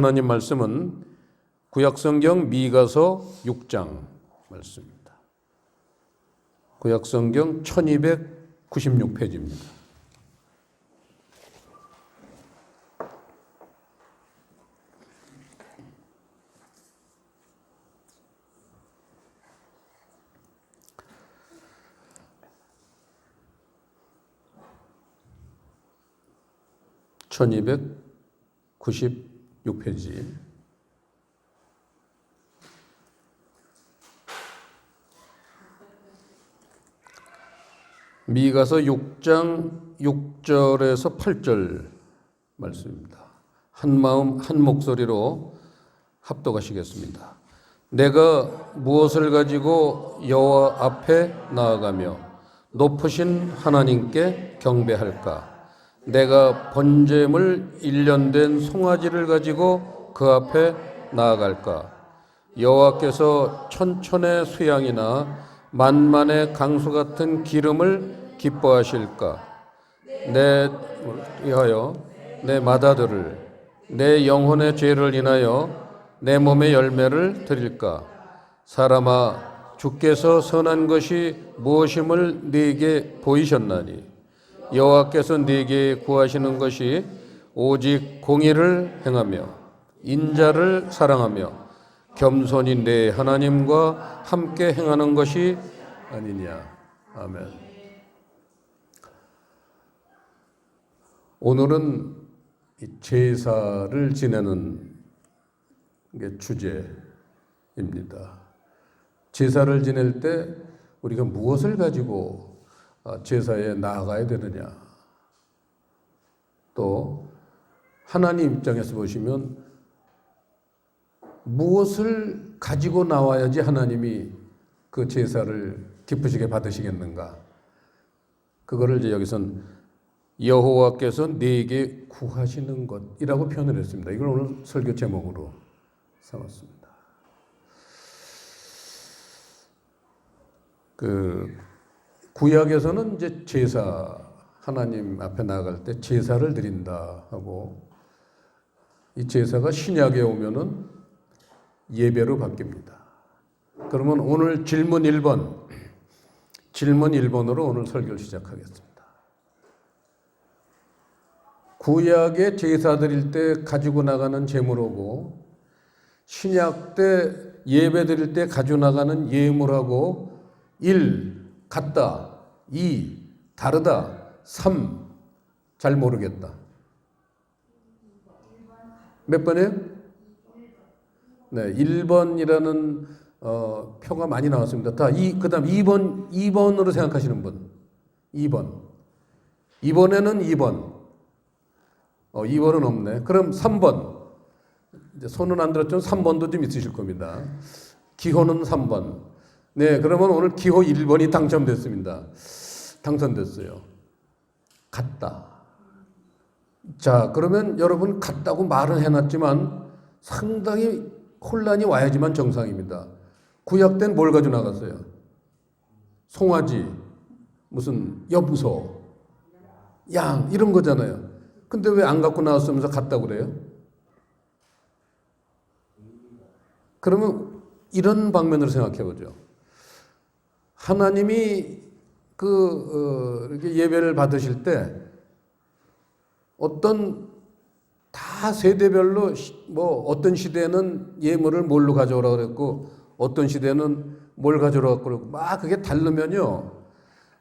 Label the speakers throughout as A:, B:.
A: 하나님 말씀은 구약성경 미가서 6장 말씀입니다. 구약성경 1296페이지입니다. (1296페이지) 미가서 6장 6절에서 8절 말씀입니다. 한 마음 한 목소리로 합독하시겠습니다. 내가 무엇을 가지고 여호와 앞에 나아가며 높으신 하나님께 경배할까? 내가 번제물 1년 된 송아지를 가지고 그 앞에 나아갈까? 여호와께서 천천의 수양이나 만만의 강수 같은 기름을 기뻐하실까? 내 위하여 내 맏아들을 내 영혼의 죄를 인하여 내 몸의 열매를 드릴까? 사람아, 주께서 선한 것이 무엇임을 네게 보이셨나니 여호와께서 네게 구하시는 것이 오직 공의를 행하며 인자를 사랑하며 겸손히 내 하나님과 함께 행하는 것이 아니냐. 아멘. 오늘은 제사를 지내는 게 주제입니다. 제사를 지낼 때 우리가 무엇을 가지고 제사에 나아가야 되느냐. 또 하나님 입장에서 보시면 무엇을 가지고 나와야지 하나님이 그 제사를 기쁘시게 받으시겠는가. 그거를 이제 여기선 여호와께서 네게 구하시는 것이라고 표현을 했습니다. 이걸 오늘 설교 제목으로 삼았습니다. 구약에서는 이제 제사, 하나님 앞에 나아갈 때 제사를 드린다 하고, 이 제사가 신약에 오면은 예배로 바뀝니다. 그러면 오늘 질문 1번으로 오늘 설교를 시작하겠습니다. 구약의 제사 드릴 때 가지고 나가는 제물하고 신약 때 예배 드릴 때 가지고 나가는 예물하고 1. 같다. 2. 다르다. 3. 잘 모르겠다. 몇 번이에요? 네, 1번이라는 표가 많이 나왔습니다. 그 다음 2번으로 생각하시는 분. 2번. 이번에는 2번. 2번은 없네. 그럼 3번. 이제 손은 안 들었지만 3번도 좀 있으실 겁니다. 기호는 3번. 네, 그러면 오늘 기호 1번이 당첨됐습니다. 당선됐어요. 같다. 자, 그러면 여러분 같다고 말은 해놨지만 상당히 혼란이 와야지만 정상입니다. 구약 때는 뭘 가지고 나갔어요? 송아지, 무슨 여부소, 양 이런 거잖아요. 근데 왜 안 갖고 나왔으면서 같다고 그래요? 그러면 이런 방면으로 생각해 보죠. 하나님이 이렇게 예배를 받으실 때 다 세대별로 어떤 시대는 예물을 뭘로 가져오라고 그랬고 어떤 시대는 뭘 가져오라고 그랬고 막 그게 다르면요.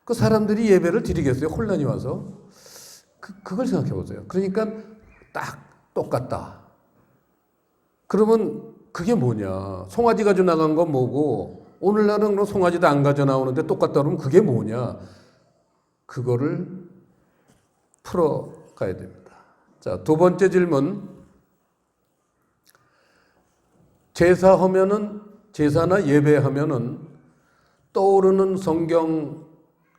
A: 그 사람들이 예배를 드리겠어요? 혼란이 와서. 그걸 생각해 보세요. 그러니까 딱 똑같다. 그러면 그게 뭐냐? 송아지 가지고 나간 건 뭐고 오늘날은 송아지도 안 가져 나오는데 똑같다 그러면 그게 뭐냐? 그거를 풀어가야 됩니다. 자, 두 번째 질문. 제사나 예배하면은 떠오르는 성경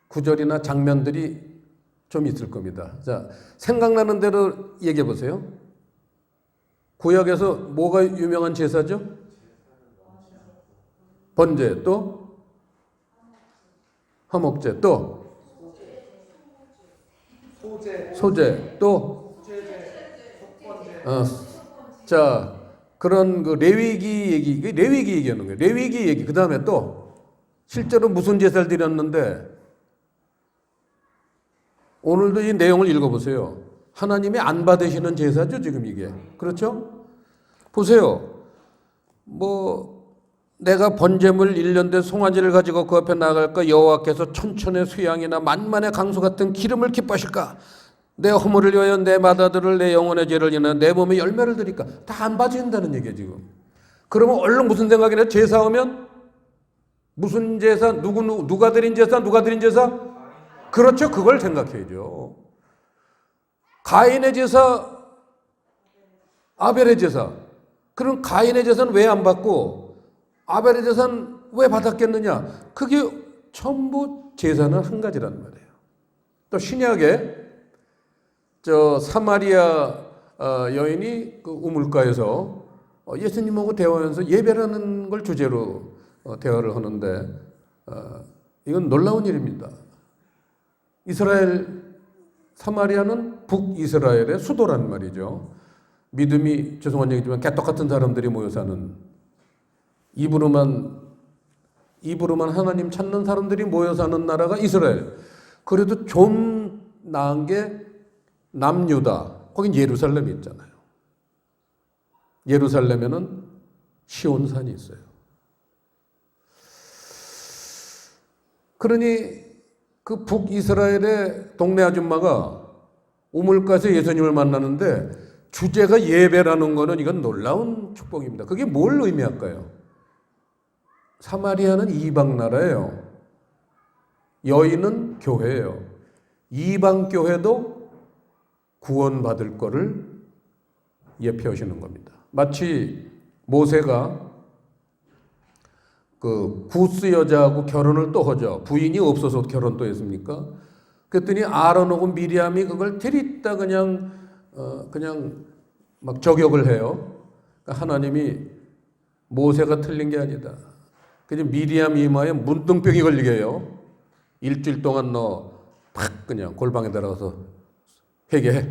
A: 구절이나 장면들이 좀 있을 겁니다. 자, 생각나는 대로 얘기해 보세요. 구약에서 뭐가 유명한 제사죠? 번제, 또 화목제, 또 소제, 또 자, 그런 그 레위기 얘기, 레위기 얘기하는 거예요. 레위기 얘기. 그 다음에 또 실제로 무슨 제사를 드렸는데 오늘도 이 내용을 읽어보세요. 하나님이 안 받으시는 제사죠, 지금 이게. 그렇죠? 보세요. 뭐 내가 번제물 1년 된 송아지를 가지고 그 앞에 나갈까? 여호와께서 천천의 수양이나 만만의 강수 같은 기름을 기뻐하실까? 내 허물을 위하여 내 맏아들을 내 영혼의 죄를 인하여 내 몸에 열매를 드릴까? 다 안 받으신다는 얘기예요, 지금. 그러면 얼른 무슨 생각이냐? 제사 오면 무슨 제사? 누가 드린 제사? 누가 드린 제사? 그렇죠. 그걸 생각해야죠. 가인의 제사, 아벨의 제사. 그럼 가인의 제사는 왜 안 받고 아벨의 제사는 왜 받았겠느냐? 그게 전부 제사는 한 가지란 말이에요. 또 신약에 저 사마리아 여인이 그 우물가에서 예수님하고 대화하면서 예배라는 걸 주제로 대화를 하는데 이건 놀라운 일입니다. 이스라엘 사마리아는 북이스라엘의 수도란 말이죠. 믿음이 죄송한 얘기지만 개떡 같은 사람들이 모여 사는 입으로만 하나님 찾는 사람들이 모여 사는 나라가 이스라엘. 그래도 좀 나은 게 남유다. 거긴 예루살렘이 있잖아요. 예루살렘에는 시온산이 있어요. 그러니 그 북이스라엘의 동네 아줌마가 우물가에서 예수님을 만나는데 주제가 예배라는 거는 이건 놀라운 축복입니다. 그게 뭘 의미할까요? 사마리아는 이방 나라예요. 여인은 교회예요. 이방 교회도 구원받을 거를 예표하시는 겁니다. 마치 모세가 그 구스 여자하고 결혼을 또 하죠. 부인이 없어서 결혼 또 했습니까? 그랬더니 아론하고 미리암이 그걸 들이다 그냥 막 저격을 해요. 그러니까 하나님이 모세가 틀린 게 아니다. 그냥 미리암 이마에 문둥병이 걸리게 해요. 일주일 동안 너 팍 그냥 골방에 들어가서 회개해.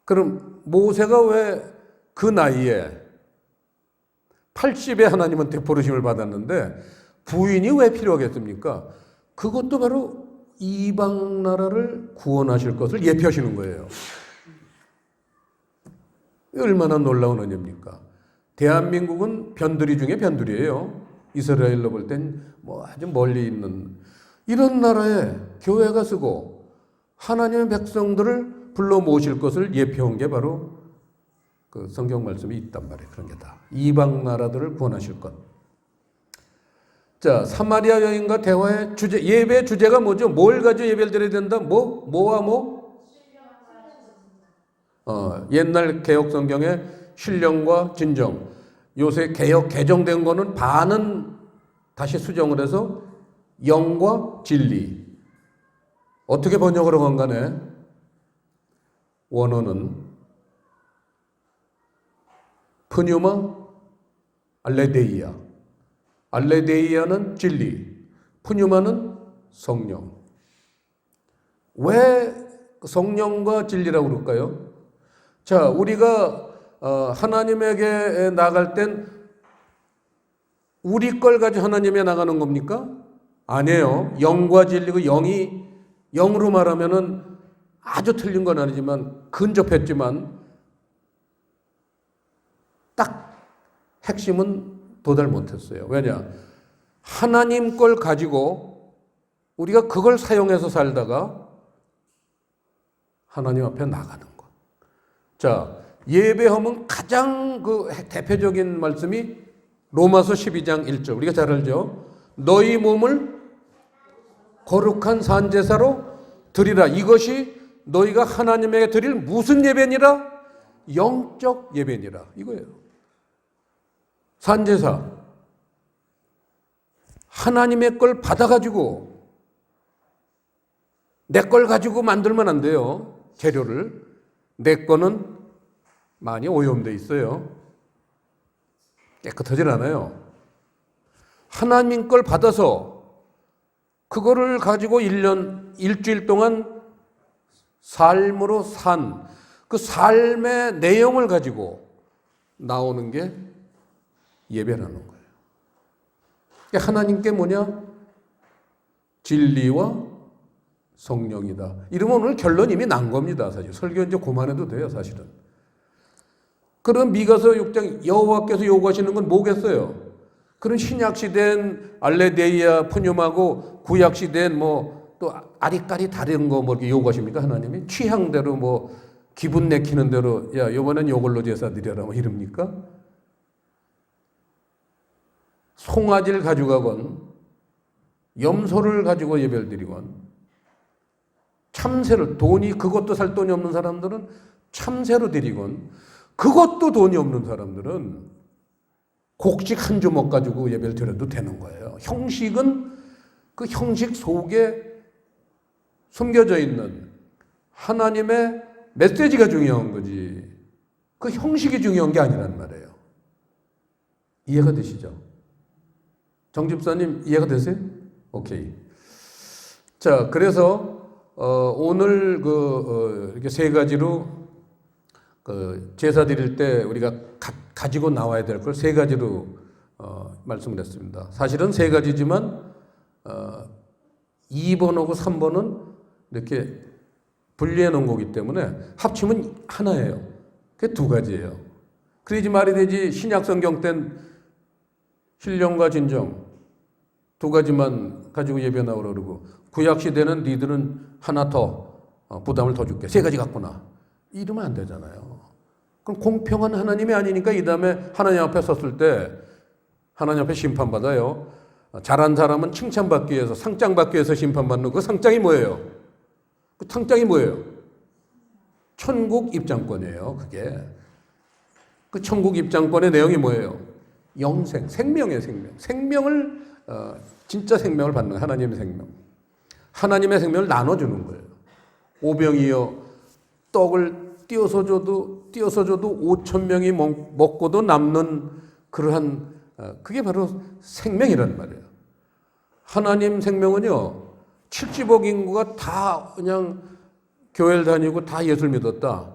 A: 그럼 모세가 왜 그 나이에 80에 하나님은 대포르심을 받았는데 부인이 왜 필요하겠습니까? 그것도 바로 이방 나라를 구원하실 것을 예표하시는 거예요. 얼마나 놀라운 은혜입니까? 대한민국은 변두리 중에 변두리예요. 이스라엘로 볼 땐 뭐 아주 멀리 있는 이런 나라에 교회가 쓰고 하나님의 백성들을 불러 모실 것을 예표한 게 바로 그 성경 말씀이 있단 말이에요. 그런 게 다. 이방 나라들을 구원하실 것. 자, 사마리아 여인과 대화의 주제, 예배 주제가 뭐죠? 뭘 가지고 예배를 드려야 된다? 뭐와 뭐? 옛날 개혁 성경에 신령과 진정. 요새 개혁 개정된 거는 반은 다시 수정을 해서 영과 진리. 어떻게 번역을 한 간에 원어는 푸뉴마 알레데이아. 알레데이아는 진리, 푸뉴마는 성령. 왜 성령과 진리라고 그럴까요? 자, 우리가 하나님에게 나갈 땐 우리 걸 가지고 하나님에 나가는 겁니까? 아니에요. 영과 진리고 영으로 말하면은 아주 틀린 건 아니지만 근접했지만 딱 핵심은 도달 못했어요. 왜냐? 하나님 걸 가지고 우리가 그걸 사용해서 살다가 하나님 앞에 나가는 것. 자, 예배하면 가장 그 대표적인 말씀이 로마서 12장 1절. 우리가 잘 알죠? 너희 몸을 거룩한 산제사로 드리라. 이것이 너희가 하나님에게 드릴 무슨 예배니라? 영적 예배니라. 이거예요. 산제사. 하나님의 걸 받아가지고 내 걸 가지고 만들면 안 돼요. 재료를. 내 거는 많이 오염돼 있어요. 깨끗하질 않아요. 하나님 걸 받아서 그거를 가지고 일주일 동안 삶으로 산 그 삶의 내용을 가지고 나오는 게 예배라는 거예요. 하나님께 뭐냐? 진리와 성령이다. 이러면 오늘 결론 이미 난 겁니다. 사실 설교 이제 그만해도 돼요. 사실은. 그럼 미가서 6장 여호와께서 요구하시는 건 뭐겠어요? 그런 신약시대엔 알레데이아 푸뇰하고 구약시대엔 뭐 또 아리까리 다른 거 뭐 이렇게 요구하십니까? 하나님이 취향대로 뭐 기분 내키는 대로 야 이번엔 요걸로 제사 드려라 뭐 이럽니까? 송아지를 가져가건 염소를 가지고 예배를 드리건 참새를 돈이 그것도 살 돈이 없는 사람들은 참새로 드리건 그것도 돈이 없는 사람들은 곡식 한 주먹 가지고 예배를 드려도 되는 거예요. 형식은 그 형식 속에 숨겨져 있는 하나님의 메시지가 중요한 거지 그 형식이 중요한 게 아니란 말이에요. 이해가 되시죠? 정 집사님 이해가 되세요? 오케이. 자, 그래서 오늘 이렇게 세 가지로 제사 드릴 때 우리가 가지고 나와야 될 걸 세 가지로 말씀을 했습니다. 사실은 세 가지지만 2번하고 3번은 이렇게 분리해 놓은 거기 때문에 합치면 하나예요. 그게 두 가지예요. 그러지 말이 되지 신약 성경 땐 신령과 진정 두 가지만 가지고 예배 나오라 그러고 구약 시대는 니들은 하나 더 부담을 더 줄게. 세 가지 갖구나. 이러면 안 되잖아요. 그럼 공평한 하나님이 아니니까 이 다음에 하나님 앞에 섰을 때 하나님 앞에 심판받아요. 잘한 사람은 칭찬받기 위해서 상장 받기 위해서 심판받는 그 상장이 뭐예요? 그 상장이 뭐예요? 천국 입장권이에요. 그게. 그 천국 입장권의 내용이 뭐예요? 영생, 생명의 생명. 생명을 진짜 생명을 받는 거예요. 하나님의 생명. 하나님의 생명을 나눠주는 거예요. 오병이어 떡을 띄어서 줘도 5천 명이 먹고도 남는 그러한 그게 바로 생명이란 말이에요. 하나님 생명은요. 70억 인구가 다 그냥 교회를 다니고 다 예수를 믿었다.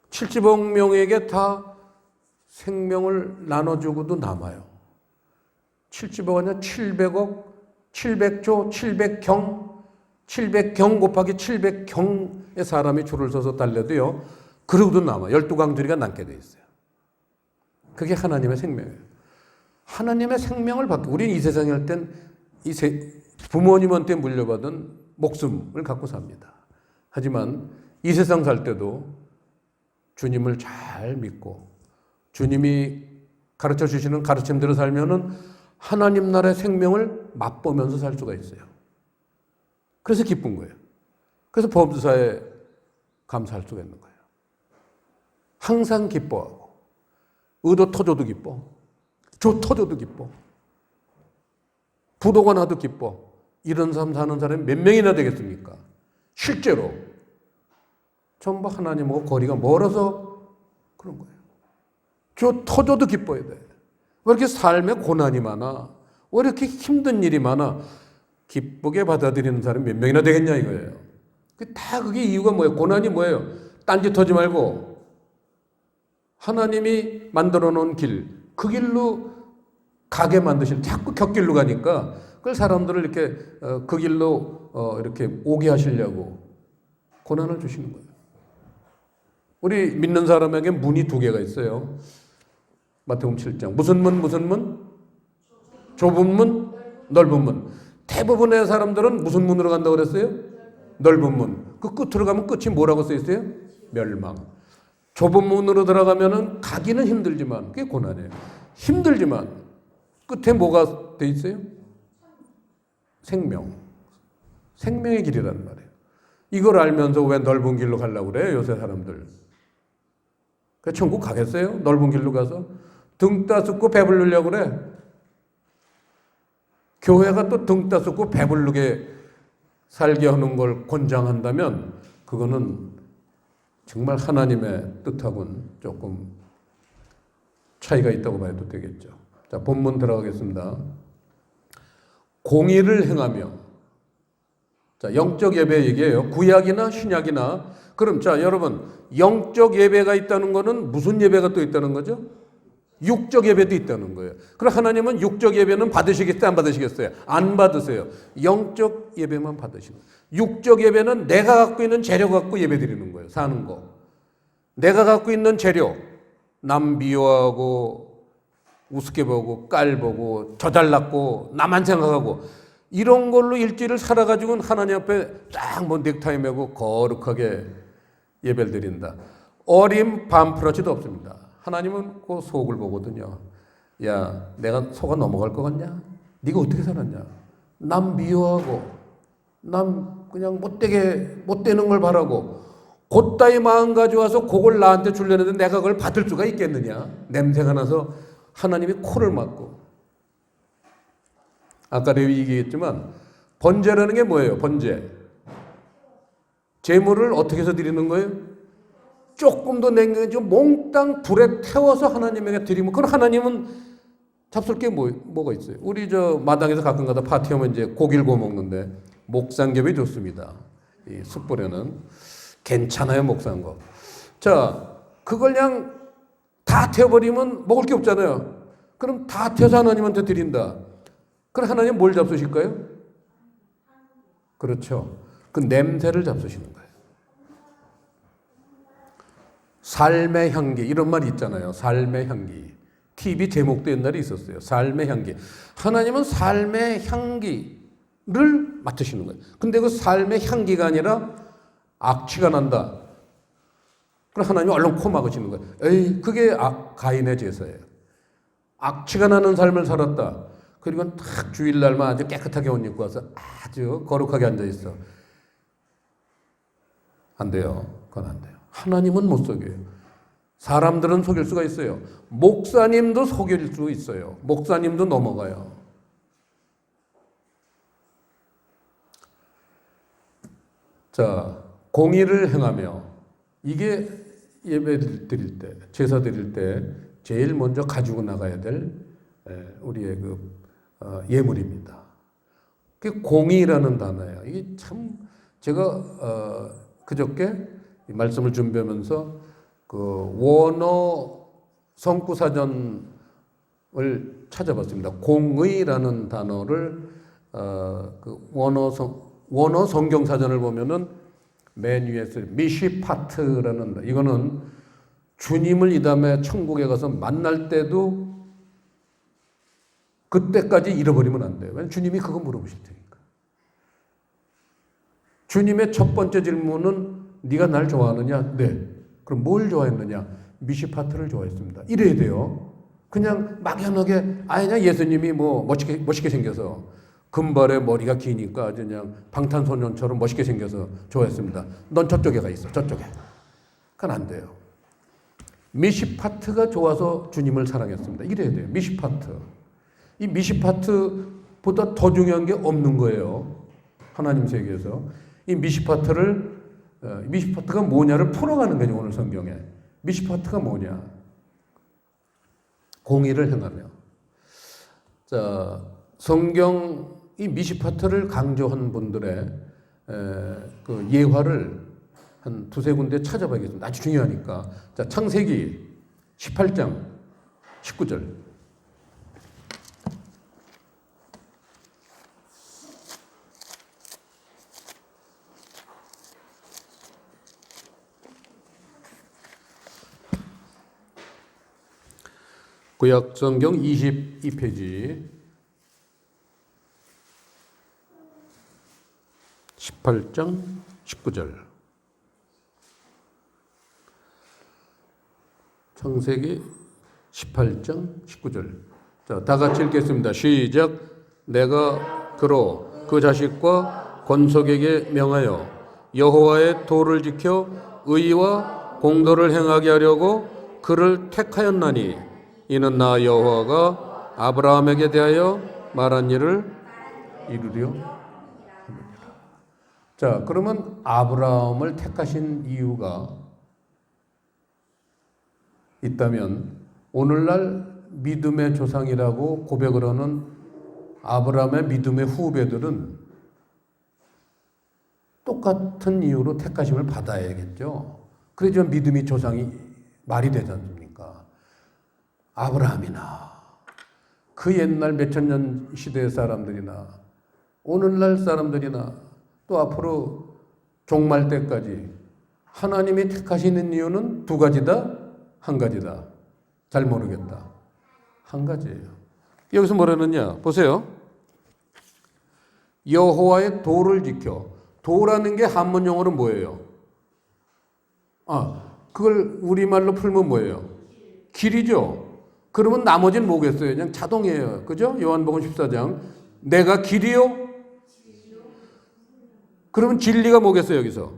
A: 70억 명에게 다 생명을 나눠주고도 남아요. 70억 아니라 700억, 700조, 700경, 700경 곱하기 700경의 사람이 줄을 서서 달려도요. 그러고도 남아. 12강줄이가 남게 돼 있어요. 그게 하나님의 생명이에요. 하나님의 생명을 받고 우리는 이 세상에 할 땐 부모님한테 물려받은 목숨을 갖고 삽니다. 하지만 이 세상 살 때도 주님을 잘 믿고 주님이 가르쳐 주시는 가르침대로 살면은 하나님 나라의 생명을 맛보면서 살 수가 있어요. 그래서 기쁜 거예요. 그래서 범사에 감사할 수가 있는 거예요. 항상 기뻐하고 의도 터져도 기뻐. 조 터져도 기뻐. 부도가 나도 기뻐. 이런 삶 사는 사람이 몇 명이나 되겠습니까? 실제로 전부 하나님하고 거리가 멀어서 그런 거예요. 조 터져도 기뻐야 돼. 왜 이렇게 삶에 고난이 많아? 왜 이렇게 힘든 일이 많아? 기쁘게 받아들이는 사람이 몇 명이나 되겠냐 이거예요. 다 그게 이유가 뭐예요? 고난이 뭐예요? 딴짓하지 말고 하나님이 만들어 놓은 길, 그 길로 가게 만드실 자꾸 곁길로 가니까 그걸 사람들을 이렇게 그 길로 이렇게 오게 하시려고 고난을 주시는 거예요. 우리 믿는 사람에게 문이 두 개가 있어요. 마태복음 7장. 무슨 문, 무슨 문? 좁은 문, 넓은 문. 대부분의 사람들은 무슨 문으로 간다고 그랬어요? 넓은 문. 그 끝으로 가면 끝이 뭐라고 써 있어요? 멸망. 좁은 문으로 들어가면은 가기는 힘들지만 그게 고난이에요. 힘들지만 끝에 뭐가 돼 있어요? 생명. 생명의 길이라는 말이에요. 이걸 알면서 왜 넓은 길로 가려고 그래요? 요새 사람들. 천국 가겠어요? 넓은 길로 가서? 등 따숩고 배부르려고 그래. 교회가 또 등 따숩고 배부르게 살게 하는 걸 권장한다면 그거는 정말 하나님의 뜻하고는 조금 차이가 있다고 봐도 되겠죠. 자, 본문 들어가겠습니다. 공의를 행하며 자, 영적 예배 얘기예요. 구약이나 신약이나. 그럼 자, 여러분, 영적 예배가 있다는 거는 무슨 예배가 또 있다는 거죠? 육적 예배도 있다는 거예요. 그럼 하나님은 육적 예배는 받으시겠어요? 안 받으시겠어요? 안 받으세요. 영적 예배만 받으시는 거예요. 육적 예배는 내가 갖고 있는 재료 갖고 예배 드리는 거예요. 사는 거. 내가 갖고 있는 재료. 남 미워하고 우습게 보고 깔보고 저 잘났고 나만 생각하고 이런 걸로 일주일을 살아가지고는 하나님 앞에 딱 뭐 넥타이 메고 거룩하게 예배를 드린다. 어림 반프라치도 없습니다. 하나님은 그 속을 보거든요. 야, 내가 속아 넘어갈 것 같냐? 네가 어떻게 살았냐? 남 미워하고 남 그냥 못되는 걸 바라고 곧다이 마음 가져와서 그걸 나한테 주려는데 내가 그걸 받을 수가 있겠느냐? 냄새가 나서 하나님이 코를 막고. 아까 얘기했지만 번제라는 게 뭐예요? 번제. 제물을 어떻게 해서 드리는 거예요? 조금 더 남겨가지고 몽땅 불에 태워서 하나님에게 드리면, 그럼 하나님은 잡술 게 뭐가 있어요? 우리 저 마당에서 가끔가다 파티하면 이제 고기를 구워 먹는데 목삼겹이 좋습니다. 이 숯불에는 괜찮아요, 목삼겹. 자, 그걸 그냥 다 태워버리면 먹을 게 없잖아요. 그럼 다 태워서 하나님한테 드린다. 그럼 하나님 뭘 잡수실까요? 그렇죠. 그 냄새를 잡수시는 거예요. 삶의 향기 이런 말이 있잖아요. 삶의 향기. TV 제목도 옛날에 있었어요. 삶의 향기. 하나님은 삶의 향기를 맡으시는 거예요. 근데 그 삶의 향기가 아니라 악취가 난다. 그럼 하나님이 얼른 코 막으시는 거예요. 에이, 그게 가인의 제사예요. 악취가 나는 삶을 살았다. 그리고 딱 주일날만 아주 깨끗하게 옷 입고 와서 아주 거룩하게 앉아있어. 안 돼요. 그건 안 돼요. 하나님은 못 속여요. 사람들은 속일 수가 있어요. 목사님도 속일 수 있어요. 목사님도 넘어가요. 자, 공의를 행하며, 이게 예배 드릴 때, 제사 드릴 때 제일 먼저 가지고 나가야 될 우리의 예물입니다. 그게 공의라는 단어예요. 이게 참 제가 그저께 말씀을 준비하면서 그 원어 성구사전을 찾아봤습니다. 공의라는 단어를 그 원어 성경사전을 보면은 맨 위에 써요. 미시파트라는, 이거는 주님을 이 다음에 천국에 가서 만날 때도 그때까지 잃어버리면 안 돼요. 왜냐하면 주님이 그거 물어보실 테니까. 주님의 첫 번째 질문은 네가 날 좋아하느냐? 네. 그럼 뭘 좋아했느냐? 미시파트를 좋아했습니다. 이래야 돼요. 그냥 막연하게 아니냐, 예수님이 뭐 멋있게 생겨서 금발에 머리가 기니까 아주 그냥 방탄소년처럼 멋있게 생겨서 좋아했습니다. 넌 저쪽에 가 있어. 저쪽에. 그건 안 돼요. 미시파트가 좋아서 주님을 사랑했습니다. 이래야 돼요. 미시파트. 이 미시파트보다 더 중요한 게 없는 거예요. 하나님 세계에서. 이 미시파트가 뭐냐를 풀어가는 거죠, 오늘 성경에. 미시파트가 뭐냐? 공의를 행하며. 자, 성경 이 미시파트를 강조한 분들의 그 예화를 한 두세 군데 찾아봐야겠습니다. 아주 중요하니까. 자, 창세기 18장 19절. 구약성경 22페이지 18장 19절. 창세기 18장 19절. 자, 다 같이 읽겠습니다. 시작. 내가 그로 그 자식과 권속에게 명하여 여호와의 도를 지켜 의와 공도를 행하게 하려고 그를 택하였나니 이는 나 여호와가 아브라함에게 대하여 말한 일을 이루려 함이니라. 자, 그러면 아브라함을 택하신 이유가 있다면 오늘날 믿음의 조상이라고 고백을 하는 아브라함의 믿음의 후배들은 똑같은 이유로 택하심을 받아야겠죠. 그래야지만 믿음이 조상이 말이 되지 않습니까? 아브라함이나 그 옛날 몇천 년 시대의 사람들이나 오늘날 사람들이나 또 앞으로 종말 때까지 하나님이 택하시는 이유는 두 가지다? 한 가지다? 잘 모르겠다. 한 가지예요. 여기서 뭐라느냐? 보세요. 여호와의 도를 지켜. 도라는 게 한문 용어로 뭐예요? 그걸 우리말로 풀면 뭐예요? 길이죠. 그러면 나머지는 뭐겠어요? 그냥 자동이에요. 그죠? 요한복음 14장. 내가 길이요? 그러면 진리가 뭐겠어요, 여기서?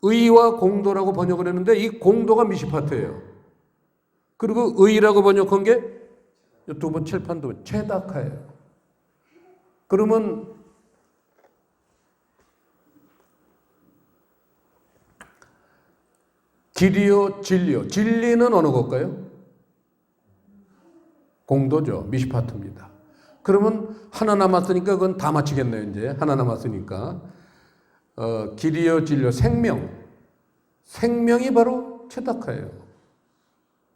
A: 의와 공도라고 번역을 했는데 이 공도가 미시파트예요. 그리고 의라고 번역한 게 두 번 칠판도 체다카예요. 그러면 길이요, 진리요. 진리는 어느 것일까요? 공도죠. 미시파트입니다. 그러면 하나 남았으니까 그건 다 맞히겠네요. 이제 하나 남았으니까 길이요, 진리요, 생명. 생명이 바로 체다카예요.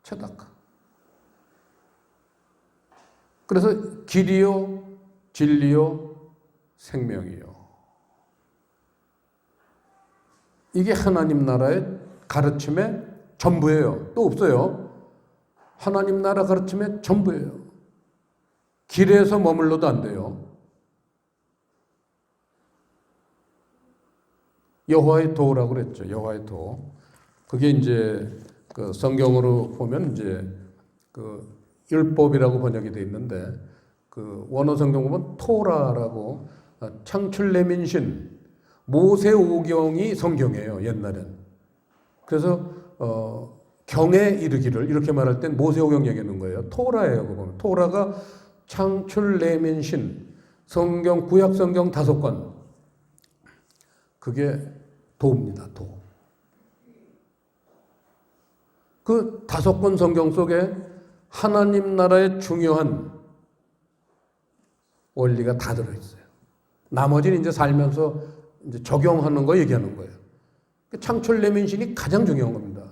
A: 체다카. 그래서 길이요, 진리요, 생명이요. 이게 하나님 나라의 가르침의 전부예요. 또 없어요. 하나님 나라 가르침의 전부예요. 길에서 머물러도 안 돼요. 여호와의 도라고 그랬죠. 여호와의 도. 그게 이제 그 성경으로 보면 이제 그 율법이라고 번역이 되어 있는데 그 원어 성경 보면 토라라고 창출내민신 모세오경이 성경이에요. 옛날엔. 그래서 경에 이르기를 이렇게 말할 땐 모세오경 얘기하는 거예요. 토라예요. 그거 보면. 토라가 창출내민신 성경 구약 성경 5권 그게 도입니다. 도. 그 5권 성경 속에 하나님 나라의 중요한 원리가 다 들어있어요. 나머지는 이제 살면서 이제 적용하는 거 얘기하는 거예요. 창출내민신이 가장 중요한 겁니다.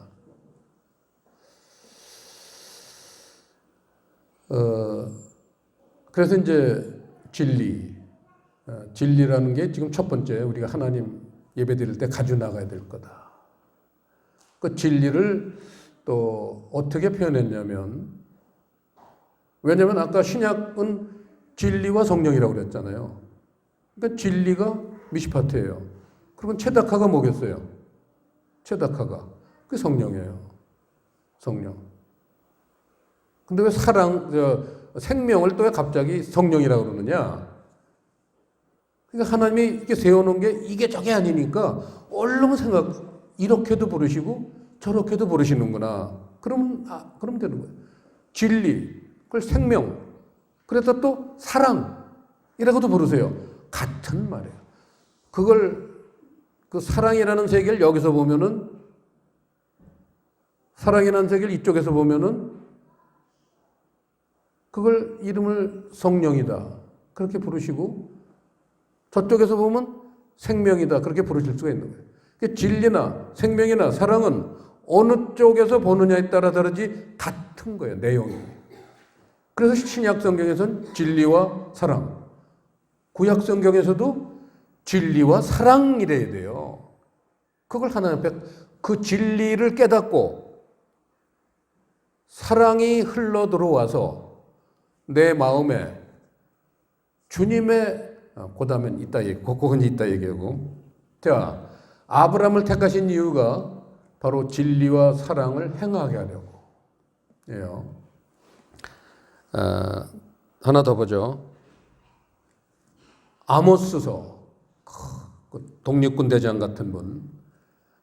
A: 그래서 이제 진리라는 게 지금 첫 번째 우리가 하나님 예배 드릴 때 가지고 나가야 될 거다. 그 진리를 또 어떻게 표현했냐면 왜냐하면 아까 신약은 진리와 성령이라고 그랬잖아요. 그러니까 진리가 미시파트예요. 그러면 체다카가 뭐겠어요? 체다카가 그게 성령이에요. 성령. 근데 왜 생명을 또 왜 갑자기 성령이라고 그러느냐? 그러니까 하나님이 이렇게 세워놓은 게 이게 저게 아니니까 얼른 이렇게도 부르시고 저렇게도 부르시는구나. 그러면 되는 거예요. 진리, 그걸 생명, 그래서 또 사랑이라고도 부르세요. 같은 말이에요. 그 사랑이라는 세계를 여기서 보면은 사랑이라는 세계를 이쪽에서 보면은 그걸 이름을 성령이다. 그렇게 부르시고 저쪽에서 보면 생명이다. 그렇게 부르실 수가 있는 거예요. 그러니까 진리나 생명이나 사랑은 어느 쪽에서 보느냐에 따라 다르지 같은 거예요. 내용이. 그래서 신약 성경에서는 진리와 사랑. 구약 성경에서도 진리와 사랑이래야 돼요. 그걸 하나님 앞에 그 진리를 깨닫고 사랑이 흘러 들어와서 내 마음에 주님의 그다음엔 그건 이따 얘기하고. 자, 아브라함을 택하신 이유가 바로 진리와 사랑을 행하게 하려고. 예요. 하나 더 보죠. 아모스서 독립군 대장 같은 분.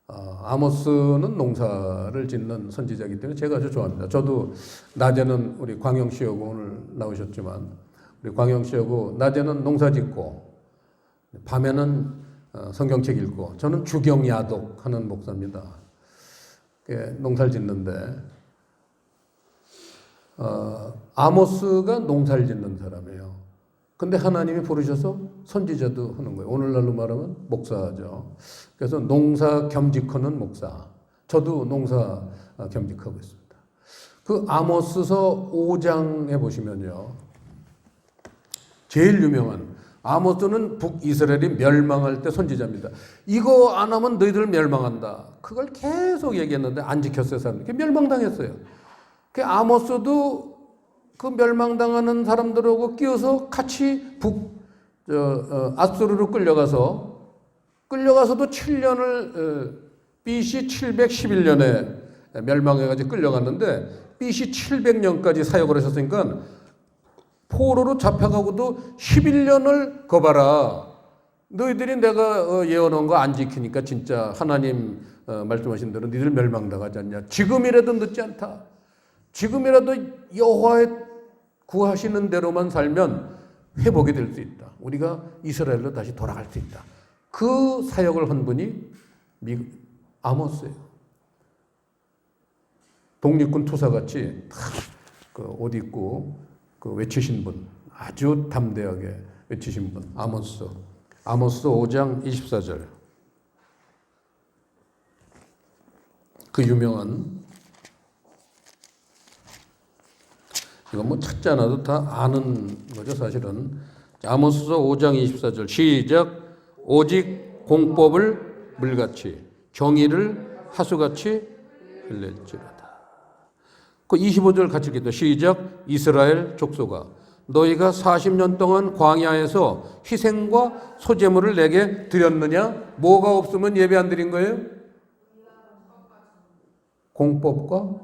A: 아모스는 농사를 짓는 선지자이기 때문에 제가 아주 좋아합니다. 저도 낮에는 우리 광영 씨하고 오늘 나오셨지만 우리 광영 씨하고 낮에는 농사 짓고 밤에는 성경책 읽고 저는 주경야독 하는 목사입니다. 농사를 짓는데 아모스가 농사를 짓는 사람이에요. 근데 하나님이 부르셔서 선지자도 하는 거예요. 오늘날로 말하면 목사죠. 그래서 농사 겸직하는 목사. 저도 농사 겸직하고 있습니다. 그 아모스서 5장에 보시면요. 제일 유명한 아모스는 북이스라엘이 멸망할 때 선지자입니다. 이거 안 하면 너희들 멸망한다. 그걸 계속 얘기했는데 안 지켰어요, 사람들이. 멸망당했어요. 그 아모스도 그 멸망당하는 사람들하고 끼어서 같이 아수르로 끌려가서도 7년을 BC 711년에 멸망해가지고 끌려갔는데 BC 700년까지 사역을 하셨으니까 포로로 잡혀가고도 11년을 거봐라. 너희들이 내가 예언한 거 안 지키니까 진짜 하나님 말씀하신 대로 너희들 멸망당하지 않냐. 지금이라도 늦지 않다. 지금이라도 여호와의 구하시는 대로만 살면 회복이 될 수 있다. 우리가 이스라엘로 다시 돌아갈 수 있다. 그 사역을 한 분이 아모스예요. 독립군 투사같이 그 옷 입고 그 외치신 분, 아주 담대하게 외치신 분, 아모스 5장 24절. 그 유명한, 이건 뭐 찾지 않아도 다 아는 거죠, 사실은. 아모스서 5장 24절 시작. 오직 공법을 물같이 정의를 하수같이 흘릴지로다. 그 25절 같이 읽겠다. 시작. 이스라엘 족속아, 너희가 40년 동안 광야에서 희생과 소제물을 내게 드렸느냐? 뭐가 없으면 예배 안 드린 거예요? 공법과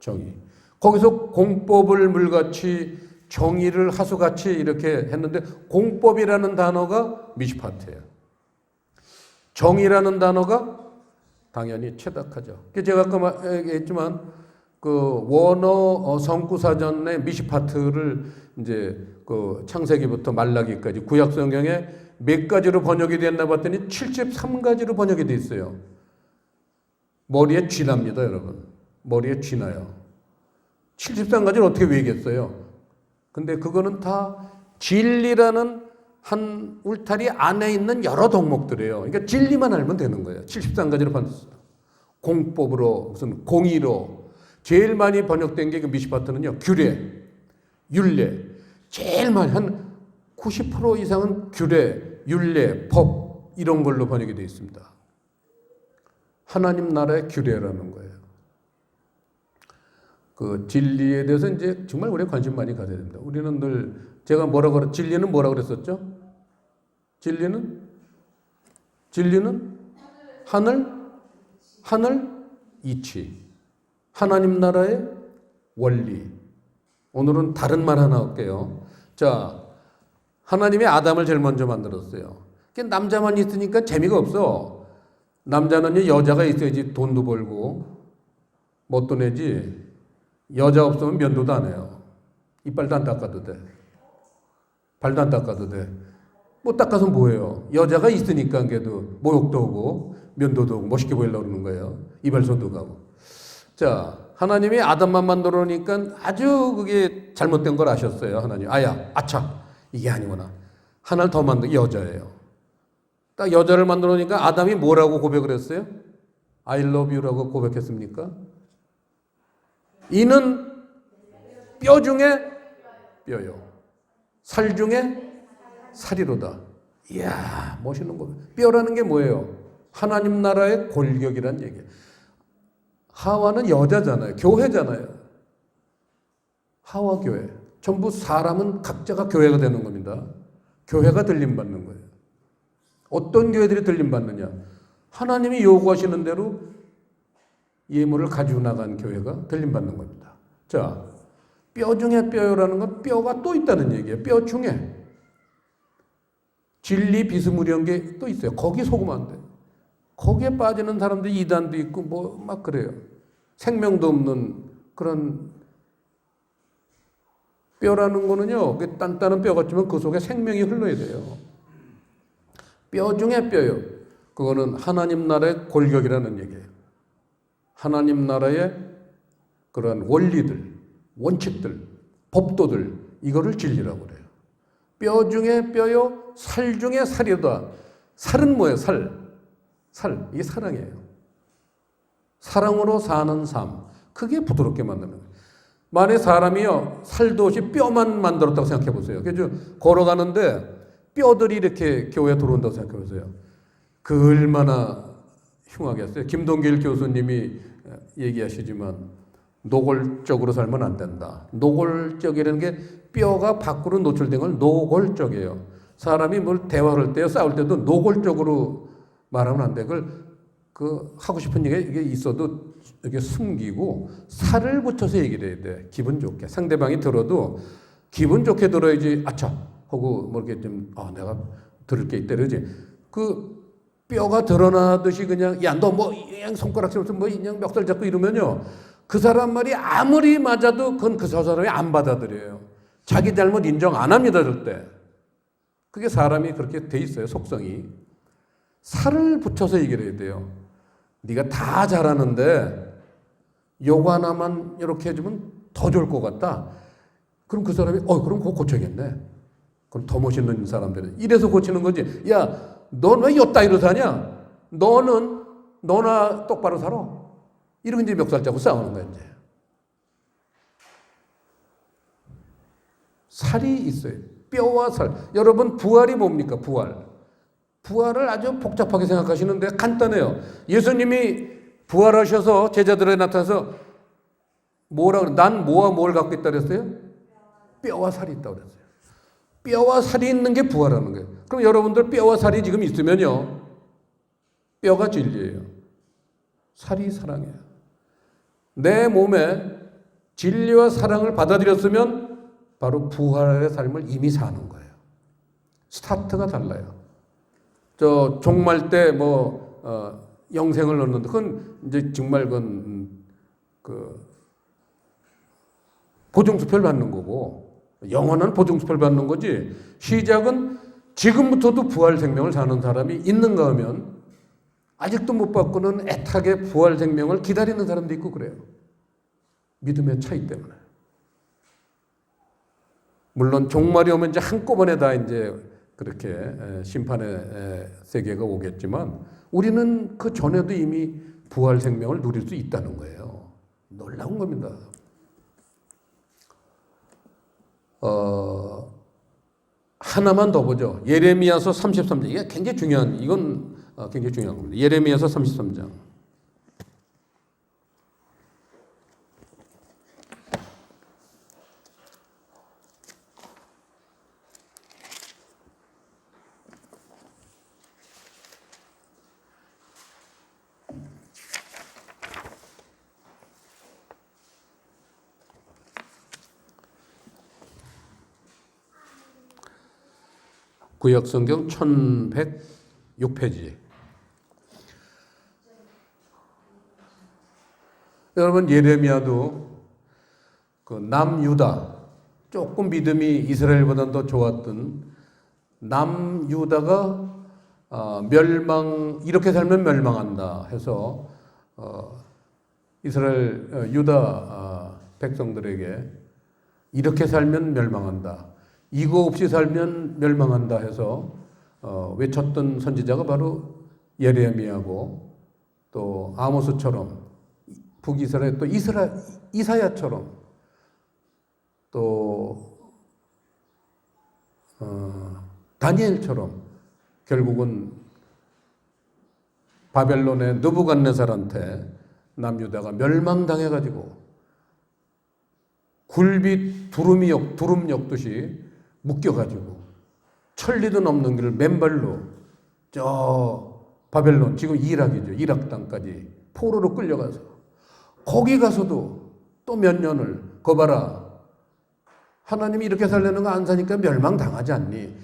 A: 정의. 거기서 공법을 물같이 정의를 하수같이 이렇게 했는데 공법이라는 단어가 미시파트예요. 정의라는 단어가 당연히 최닥하죠. 제가 아까 얘기했지만 그 원어 성구사전의 미시파트를 이제 그 창세기부터 말라기까지 구약 성경에 몇 가지로 번역이 됐나 봤더니 73가지로 번역이 돼 있어요. 머리에 쥐납니다, 여러분. 머리에 쥐나요. 73가지를 어떻게 외우겠어요? 근데 그거는 다 진리라는 한 울타리 안에 있는 여러 덕목들이에요. 그러니까 진리만 알면 되는 거예요. 73가지로 번역했어요. 공법으로, 무슨 공의로. 제일 많이 번역된 게 그 미시파트는요, 규례, 율례. 제일 많이, 한 90% 이상은 규례, 율례, 법, 이런 걸로 번역이 되어 있습니다. 하나님 나라의 규례라는 거예요. 그 진리에 대해서 이제 정말 우리가 관심 많이 가져야 됩니다. 우리는 늘, 제가 진리는 뭐라 그랬었죠? 진리는 하늘, 이치. 하나님 나라의 원리. 오늘은 다른 말 하나 할게요. 자, 하나님이 아담을 제일 먼저 만들었어요. 남자만 있으니까 재미가 없어. 남자는 여자가 있어야지 돈도 벌고 뭣도 내지. 여자 없으면 면도도 안 해요. 이빨도 안 닦아도 돼. 발도 안 닦아도 돼. 뭐 닦아서 뭐해요? 여자가 있으니까 걔도 모욕도 오고 면도도 오고 멋있게 보이려고 그러는 거예요. 이발소도 가고. 자, 하나님이 아담만 만들어 놓으니까 아주 그게 잘못된 걸 아셨어요. 하나님. 아차. 이게 아니구나. 하나를 더 만든 여자예요. 딱 여자를 만들어 놓으니까 아담이 뭐라고 고백을 했어요? I love you라고 고백했습니까? 이는 뼈 중에 뼈요. 살 중에 살이로다. 이야, 멋있는 거. 뼈라는 게 뭐예요? 하나님 나라의 골격이란 얘기예요. 하와는 여자잖아요. 교회잖아요. 하와 교회. 전부 사람은 각자가 교회가 되는 겁니다. 교회가 들림받는 거예요. 어떤 교회들이 들림받느냐? 하나님이 요구하시는 대로 예물을 가지고 나간 교회가 들림받는 겁니다. 자, 뼈 중에 뼈요라는 건 뼈가 또 있다는 얘기예요. 뼈 중에. 진리 비스무리한 게 또 있어요. 거기 속으면 안 돼요. 거기에 빠지는 사람들이 이단도 있고 뭐 막 그래요. 생명도 없는 그런 뼈라는 거는요. 단단한 뼈 같지만 그 속에 생명이 흘러야 돼요. 뼈 중에 뼈요. 그거는 하나님 나라의 골격이라는 얘기예요. 하나님 나라의 그러한 원리들, 원칙들, 법도들, 이거를 진리라고 그래요. 뼈 중에 뼈요, 살 중에 살이다. 살은 뭐예요? 살. 이게 사랑이에요. 사랑으로 사는 삶. 그게 부드럽게 만드는 거예요. 만약에 사람이요, 살도 없이 뼈만 만들었다고 생각해 보세요. 그래서 걸어가는데 뼈들이 이렇게 교회에 들어온다고 생각해 보세요. 그 얼마나 흉하겠어요. 김동길 교수님이 얘기하시지만 노골적으로 살면 안 된다. 노골적이라는 게 뼈가 밖으로 노출된 걸 노골적이에요. 사람이 뭘 대화할 때요, 싸울 때도 노골적으로 말하면 안 돼. 그걸 하고 싶은 얘기가 이게 있어도 이렇게 숨기고 살을 붙여서 얘기를 해야 돼. 기분 좋게. 상대방이 들어도 기분 좋게 들어야지, 아차! 하고 뭐 이렇게 좀, 내가 들을 게 있다 이러지. 그 뼈가 드러나듯이 그냥, 야, 너 뭐, 그냥 손가락처럼 뭐, 그냥 멱살 잡고 이러면요. 그 사람 말이 아무리 맞아도 그건 그 사람이 안 받아들여요. 자기 잘못 인정 안 합니다, 절대. 그게 사람이 그렇게 돼 있어요, 속성이. 살을 붙여서 얘기를 해야 돼요. 네가 다 잘하는데 요거 하나만 이렇게 해주면 더 좋을 것 같다. 그럼 그 사람이 그럼 그거 고쳐야겠네. 그럼 더 멋있는 사람들은 이래서 고치는 거지. 야, 넌 왜 요따위로 사냐? 너나 똑바로 살아. 이러면 이제 멱살 잡고 싸우는 거야, 이제. 살이 있어요. 뼈와 살. 여러분, 부활이 뭡니까? 부활을 아주 복잡하게 생각하시는데 간단해요. 예수님이 부활하셔서 제자들에 나타나서 난 뭐와 뭘 갖고 있다 그랬어요? 뼈와 살이 있다고 그랬어요. 뼈와 살이 있는 게 부활하는 거예요. 그럼 여러분들 뼈와 살이 지금 있으면요. 뼈가 진리예요. 살이 사랑이에요. 내 몸에 진리와 사랑을 받아들였으면 바로 부활의 삶을 이미 사는 거예요. 스타트가 달라요. 종말 때 영생을 얻는다. 그건 이제 정말 보증수표를 받는 거고, 영원한 보증수표를 받는 거지. 시작은 지금부터도 부활 생명을 사는 사람이 있는가 하면 아직도 못 받고는 애타게 부활 생명을 기다리는 사람도 있고 그래요. 믿음의 차이 때문에. 물론 종말이 오면 이제 한꺼번에 다 이제 그렇게 심판의 세계가 오겠지만 우리는 그 전에도 이미 부활 생명을 누릴 수 있다는 거예요. 놀라운 겁니다. 하나만 더 보죠. 예레미야서 33장. 이게 굉장히 중요한, 이건 굉장히 중요한 겁니다. 예레미야서 33장. 구약성경 1106페이지. 여러분, 예레미야도 그 남유다, 조금 믿음이 이스라엘보다 더 좋았던 남유다가 이렇게 살면 멸망한다 해서 이스라엘 유다 백성들에게 이렇게 살면 멸망한다, 이거 없이 살면 멸망한다 해서 외쳤던 선지자가 바로 예레미야고, 또 아모스처럼 북이스라엘, 또 이사야처럼, 또 다니엘처럼 결국은 바벨론의 느부갓네살한테 남유다가 멸망당해가지고 굴빛 두름 엮듯이 묶여가지고 천리도 넘는 길을 맨발로 저 바벨론, 지금 이락이죠, 이락 땅까지 포로로 끌려가서 거기 가서도 또 몇 년을, 거 봐라, 하나님이 이렇게 살려는 거 안 사니까 멸망당하지 않니?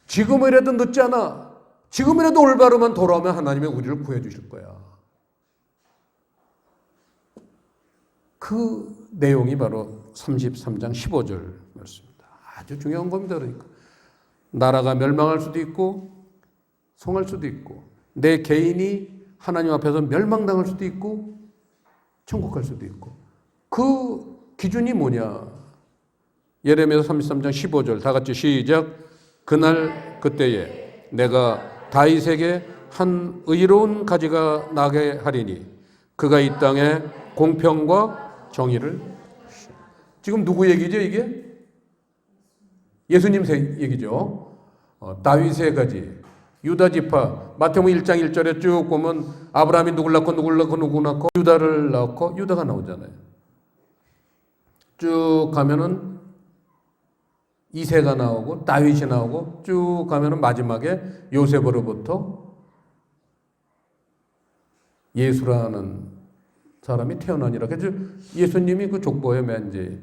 A: 지금이라도 늦지 않아. 지금이라도 올바르만 돌아오면 하나님이 우리를 구해주실 거야. 그 내용이 바로 33장 15절 말씀입니다. 아주 중요한 겁니다. 그러니까 나라가 멸망할 수도 있고 성할 수도 있고, 내 개인이 하나님 앞에서 멸망당할 수도 있고 천국 갈 수도 있고. 그 기준이 뭐냐? 예레미야 33장 15절 다 같이 시작. 그날 그때에 내가 다윗에게 한 의로운 가지가 나게 하리니 그가 이 땅에 공평과 정의를. 지금 누구 얘기죠 이게? 예수님 얘기죠. 다윗의 가지, 유다 지파. 마태복음 1장 1절에 쭉 보면 아브라함이 누굴 낳고 누구 낳고 유다를 낳고 유다가 나오잖아요. 쭉 가면은 이새가 나오고 다윗이 나오고 쭉 가면은 마지막에 요셉으로부터 예수라는 사람이 태어나니라. 그래서 예수님이 그 족보에 맨지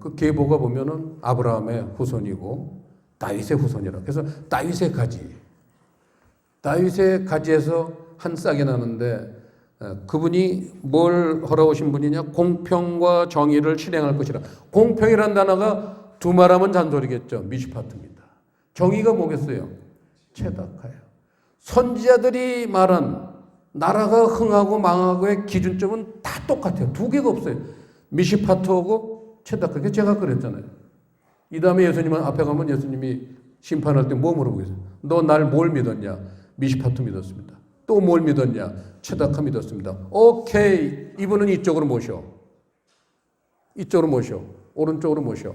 A: 그 계보가 보면은 아브라함의 후손이고 다윗의 후손이라. 그래서 다윗의 가지에서 한 싹이 나는데 그분이 뭘 허락하신 분이냐? 공평과 정의를 실행할 것이라. 공평이란 단어가 두말하면 잔소리겠죠. 미시파트입니다. 정의가 뭐겠어요? 체다카요. 선지자들이 말한 나라가 흥하고 망하고의 기준점은 다 똑같아요. 두 개가 없어요. 미시파트하고 체다카. 그래서 제가 그랬잖아요. 이 다음에 예수님 앞에 가면 예수님이 심판할 때 뭐 물어보겠어요? 너 날 뭘 믿었냐? 미시파트 믿었습니다. 또 뭘 믿었냐? 체다카 믿었습니다. 오케이. 이분은 이쪽으로 모셔. 이쪽으로 모셔. 오른쪽으로 모셔.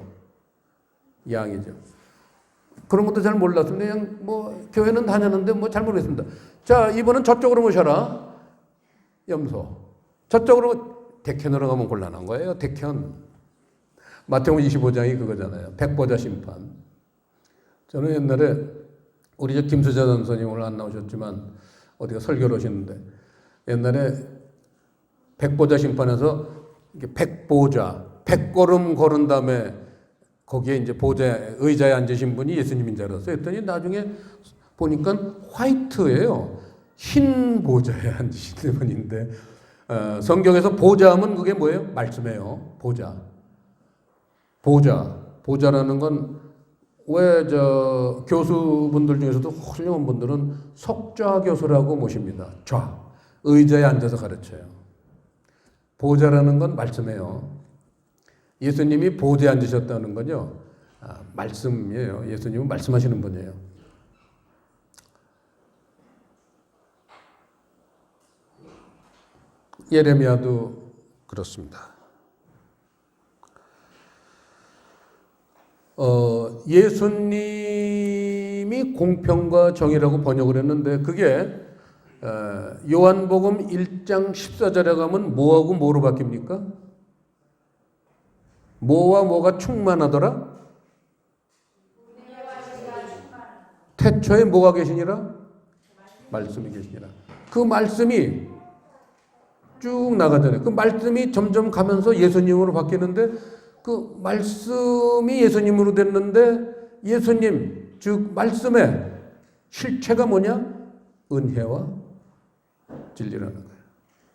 A: 양이죠. 그런 것도 잘 몰랐습니다. 그냥 뭐 교회는 다녔는데 뭐 잘 모르겠습니다. 자, 이분은 저쪽으로 모셔라. 염소. 저쪽으로 대켄으로 가면 곤란한 거예요. 대켄. 마태복음 25장이 그거잖아요. 백보자 심판. 저는 옛날에 우리 저 김수자 전선이 오늘 안 나오셨지만 어디가 설교를 하시는데 옛날에 백보자 심판에서 백보자, 100걸음 걸은 다음에 거기에 이제 의자에 앉으신 분이 예수님인 줄 알았어요. 했더니 나중에 보니까 화이트예요. 흰 보좌에 앉으신 분인데 성경에서 보좌하면 그게 뭐예요? 말씀이에요. 보좌라는 건 왜 저 교수분들 중에서도 훌륭한 분들은 석좌 교수라고 모십니다. 의자에 앉아서 가르쳐요. 보좌라는 건 말씀이에요. 예수님이 보좌에 앉으셨다는 건요, 말씀이에요. 예수님은 말씀하시는 분이에요. 예레미야도 그렇습니다. 예수님이 공평과 정의라고 번역을 했는데 그게 요한복음 1장 14절에 가면 뭐하고 뭐로 바뀝니까? 뭐와 뭐가 충만하더라? 태초에 뭐가 계시니라? 말씀이 계시니라. 그 말씀이 쭉 나가잖아요. 그 말씀이 점점 가면서 예수님으로 바뀌는데 그 말씀이 예수님으로 됐는데 예수님, 즉 말씀의 실체가 뭐냐? 은혜와 진리라는 거예요.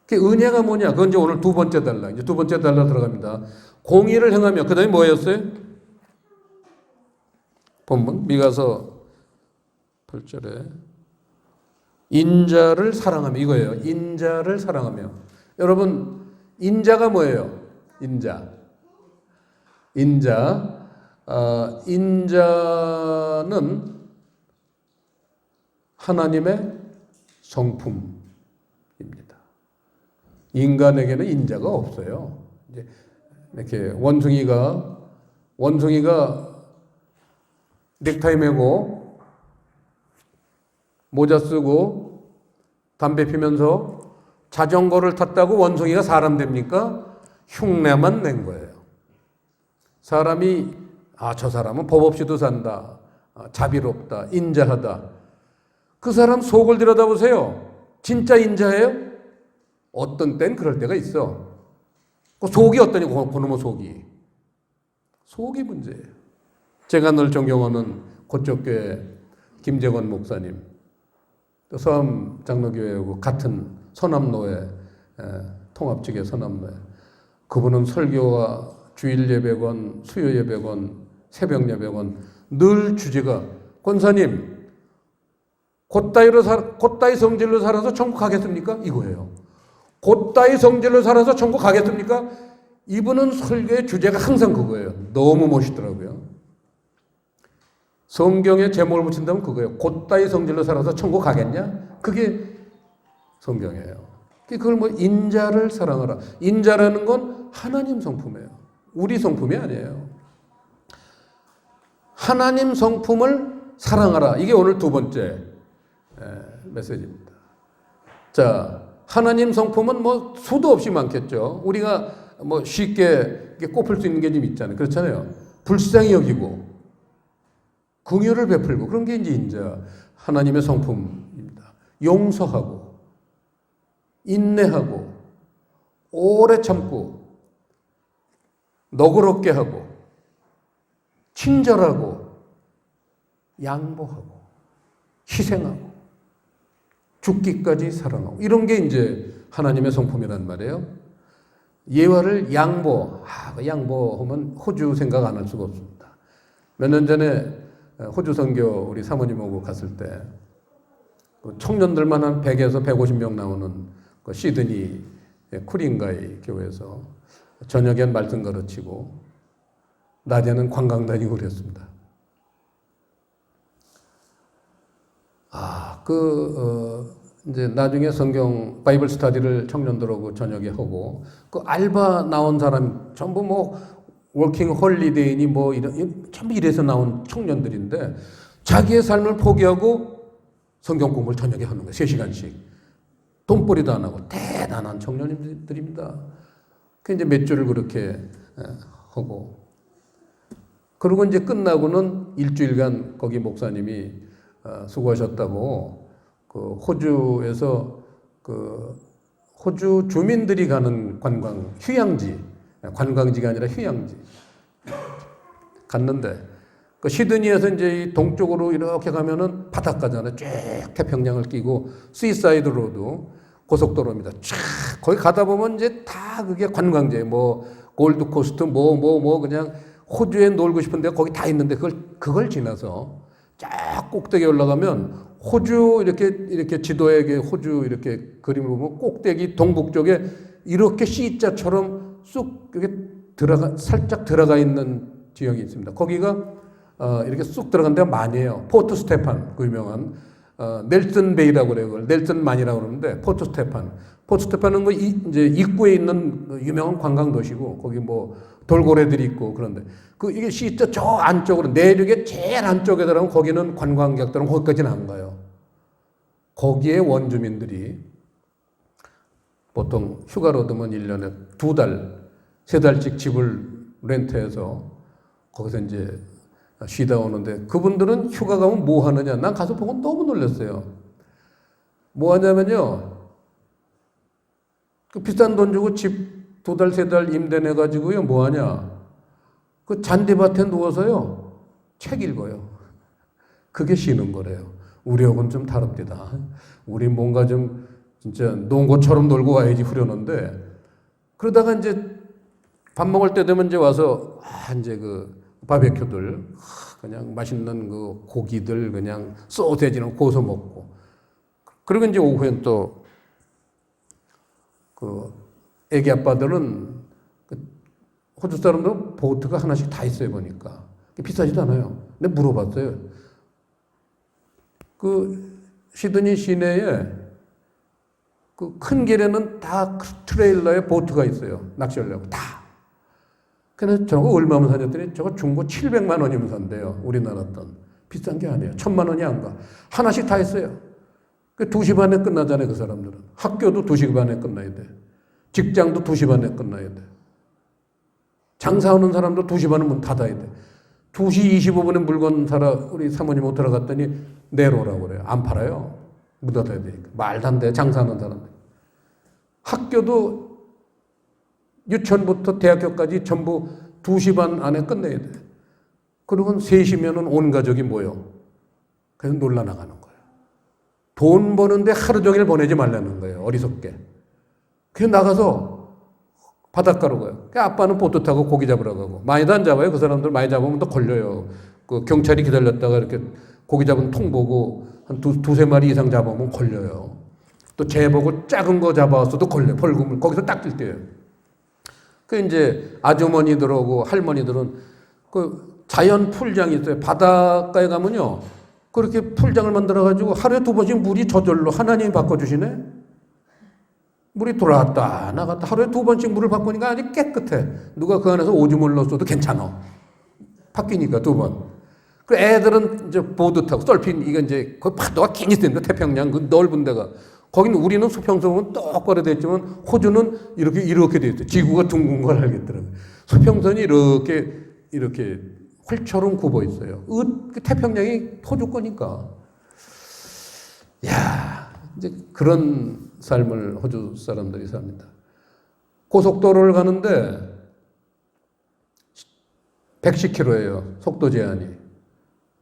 A: 그 은혜가 뭐냐? 그건 이제 오늘 두 번째 달라. 이제 두 번째 달라 들어갑니다. 공의를 행하며, 그 다음에 뭐였어요? 본문 미가서 8절에 인자를 사랑하며, 이거예요. 인자를 사랑하며. 여러분, 인자가 뭐예요? 인자는 하나님의 성품입니다. 인간에게는 인자가 없어요. 이제 이렇게 원숭이가 넥타이 메고 모자 쓰고 담배 피면서 자전거를 탔다고 원숭이가 사람 됩니까? 흉내만 낸 거예요. 사람이 저 사람은 법 없이도 산다. 자비롭다. 인자하다. 그 사람 속을 들여다보세요. 진짜 인자해요? 어떤 땐 그럴 때가 있어. 그 속이 어떠니? 그놈의 속이 문제예요. 제가 늘 존경하는 고척교회 김재건 목사님, 또 서암 장로교회하고 같은 서남로회, 통합 측의 서남로회. 그분은 설교와 주일 예배건, 수요 예배건, 새벽 예배건 늘 주제가 권사님 곧다이 성질로 살아서 천국 가겠습니까? 이거예요. 곧다이 성질로 살아서 천국 가겠습니까? 이분은 설교의 주제가 항상 그거예요. 너무 멋있더라고요. 성경에 제목을 붙인다면 그거예요. 곧다이 성질로 살아서 천국 가겠냐? 그게 성경이에요. 그걸 뭐 인자를 사랑하라. 인자라는 건 하나님 성품이에요. 우리 성품이 아니에요. 하나님 성품을 사랑하라. 이게 오늘 두 번째 메시지입니다. 자, 하나님 성품은 뭐 수도 없이 많겠죠. 우리가 뭐 쉽게 꼽을 수 있는 게 좀 있잖아요. 그렇잖아요. 불쌍히 여기고 긍휼을 베풀고 그런 게 이제 인자 하나님의 성품입니다. 용서하고 인내하고 오래 참고 너그럽게 하고 친절하고 양보하고 희생하고 죽기까지 사랑하고 이런 게 이제 하나님의 성품이란 말이에요. 예화를 양보, 양보하면 호주 생각 안 할 수가 없습니다. 몇 년 전에 호주 선교 우리 사모님하고 갔을 때 청년들만 한 100에서 150명 나오는 시드니 쿠링가이 교회에서 저녁엔 말씀 가르치고 낮에는 관광 다니고 그랬습니다. 이제 나중에 성경 바이블 스터디를 청년들하고 저녁에 하고 그 알바 나온 사람 전부 뭐 워킹 홀리데이니 뭐 이런 전부 이래서 나온 청년들인데 자기의 삶을 포기하고 성경 공부를 저녁에 하는 거예요. 3시간씩. 돈벌이도 안 하고 대단한 청년들입니다. 그 이제 몇 주를 그렇게 하고 그리고 이제 끝나고는 일주일간 거기 목사님이 수고하셨다고 그 호주에서 그 호주 주민들이 가는 휴양지, 관광지가 아니라 휴양지 갔는데 그 시드니에서 이제 동쪽으로 이렇게 가면은 바닷가잖아요. 쭉 태평양을 끼고 시사이드 로드 고속도로입니다. 쫙 거기 가다 보면 이제 다 그게 관광지예요. 뭐 골드 코스트 그냥 호주에 놀고 싶은데 거기 다 있는데 그걸 지나서 쫙 꼭대기에 올라가면 호주 이렇게 지도에 호주 이렇게 그림을 보면 꼭대기 동북 쪽에 이렇게 C자처럼 쑥 이렇게 살짝 들어가 있는 지역이 있습니다. 거기가 이렇게 쑥 들어간 데가 만이에요. 포트 스테판 그 유명한 넬슨 베이라고 그래요. 그걸 넬슨만이라고 그러는데 포트 스테판은 이제 입구에 있는 유명한 관광 도시고 거기 뭐 돌고래들이 있고 그런데 이게 C자 저 안쪽으로 내륙의 제일 안쪽에 들어가면 거기는 관광객들은 거기까지는 안 가요. 거기에 원주민들이 보통 휴가를 얻으면 1년에 2달, 3달씩 집을 렌트해서 거기서 이제 쉬다 오는데 그분들은 휴가 가면 뭐 하느냐? 난 가서 보고 너무 놀랐어요. 뭐 하냐면요. 그 비싼 돈 주고 집 2달, 3달 임대 내가지고요. 뭐 하냐? 그 잔디밭에 누워서요. 책 읽어요. 그게 쉬는 거래요. 우리하고는 좀 다릅니다. 우리 뭔가 좀 진짜 농구처럼 놀고 와야지 후련한데 그러다가 이제 밥 먹을 때 되면 이제 와서 이제 그 바베큐들 그냥 맛있는 그 고기들 그냥 소세지는 고소 먹고 그리고 이제 오후엔 또 그 애기 아빠들은 호주 사람도 보트가 하나씩 다 있어요 보니까 비싸지도 않아요. 근데 물어봤어요. 그 시드니 시내에 그 큰 길에는 다 트레일러에 보트가 있어요. 낚시하려고 다. 그래서 저거 얼마면 사줬더니 저거 중고 700만 원이면 산대요. 우리나라 돈. 비싼 게 아니에요. 1000만 원이 안 가. 하나씩 다 있어요. 그 2시 반에 끝나잖아요. 그 사람들은. 학교도 2시 반에 끝나야 돼. 직장도 2시 반에 끝나야 돼. 장사하는 사람도 2시 반에 문 닫아야 돼. 2시 25분에 물건 사러 우리 사모님하고 들어갔더니 내놓으라고 그래요. 안 팔아요. 문 닫아야 되니까. 말도 안 돼. 장사하는 사람들. 학교도 유치원부터 대학교까지 전부 2시 반 안에 끝내야 돼. 그러고 3시면은 온 가족이 모여. 그래서 놀라 나가는 거예요. 돈 버는데 하루 종일 보내지 말라는 거예요. 어리석게. 그래서 나가서 바닷가로 가요. 아빠는 보트 타고 고기 잡으러 가고. 많이도 안 잡아요. 그 사람들 많이 잡으면 또 걸려요. 그 경찰이 기다렸다가 이렇게 고기 잡은 통 보고 한 두세 마리 이상 잡으면 걸려요. 또 재 보고 작은 거 잡아왔어도 걸려요. 벌금을 거기서 딱 뛸 때요. 그 이제 아주머니들하고 할머니들은 그 자연 풀장이 있어요. 바닷가에 가면요. 그렇게 풀장을 만들어가지고 하루에 2번씩 물이 저절로 하나님이 바꿔주시네? 물이 돌아왔다, 나갔다. 하루에 2번씩 물을 바꾸니까 아주 깨끗해. 누가 그 안에서 오줌을 넣었어도 괜찮아. 바뀌니까 2번. 그 애들은 이제 보드 타고, 썰핀, 이거 이제, 그 파도가 굉장히 센데, 태평양, 그 넓은 데가. 거기는 우리는 수평선은 똑바로 돼 있지만, 호주는 이렇게 돼 있어요. 지구가 둥근 걸 알겠더라고요. 수평선이 이렇게 활처럼 굽어 있어요. 그 태평양이 호주 거니까. 야, 이제 그런 삶을 호주 사람들이 삽니다. 고속도로를 가는데 110km예요. 속도 제한이.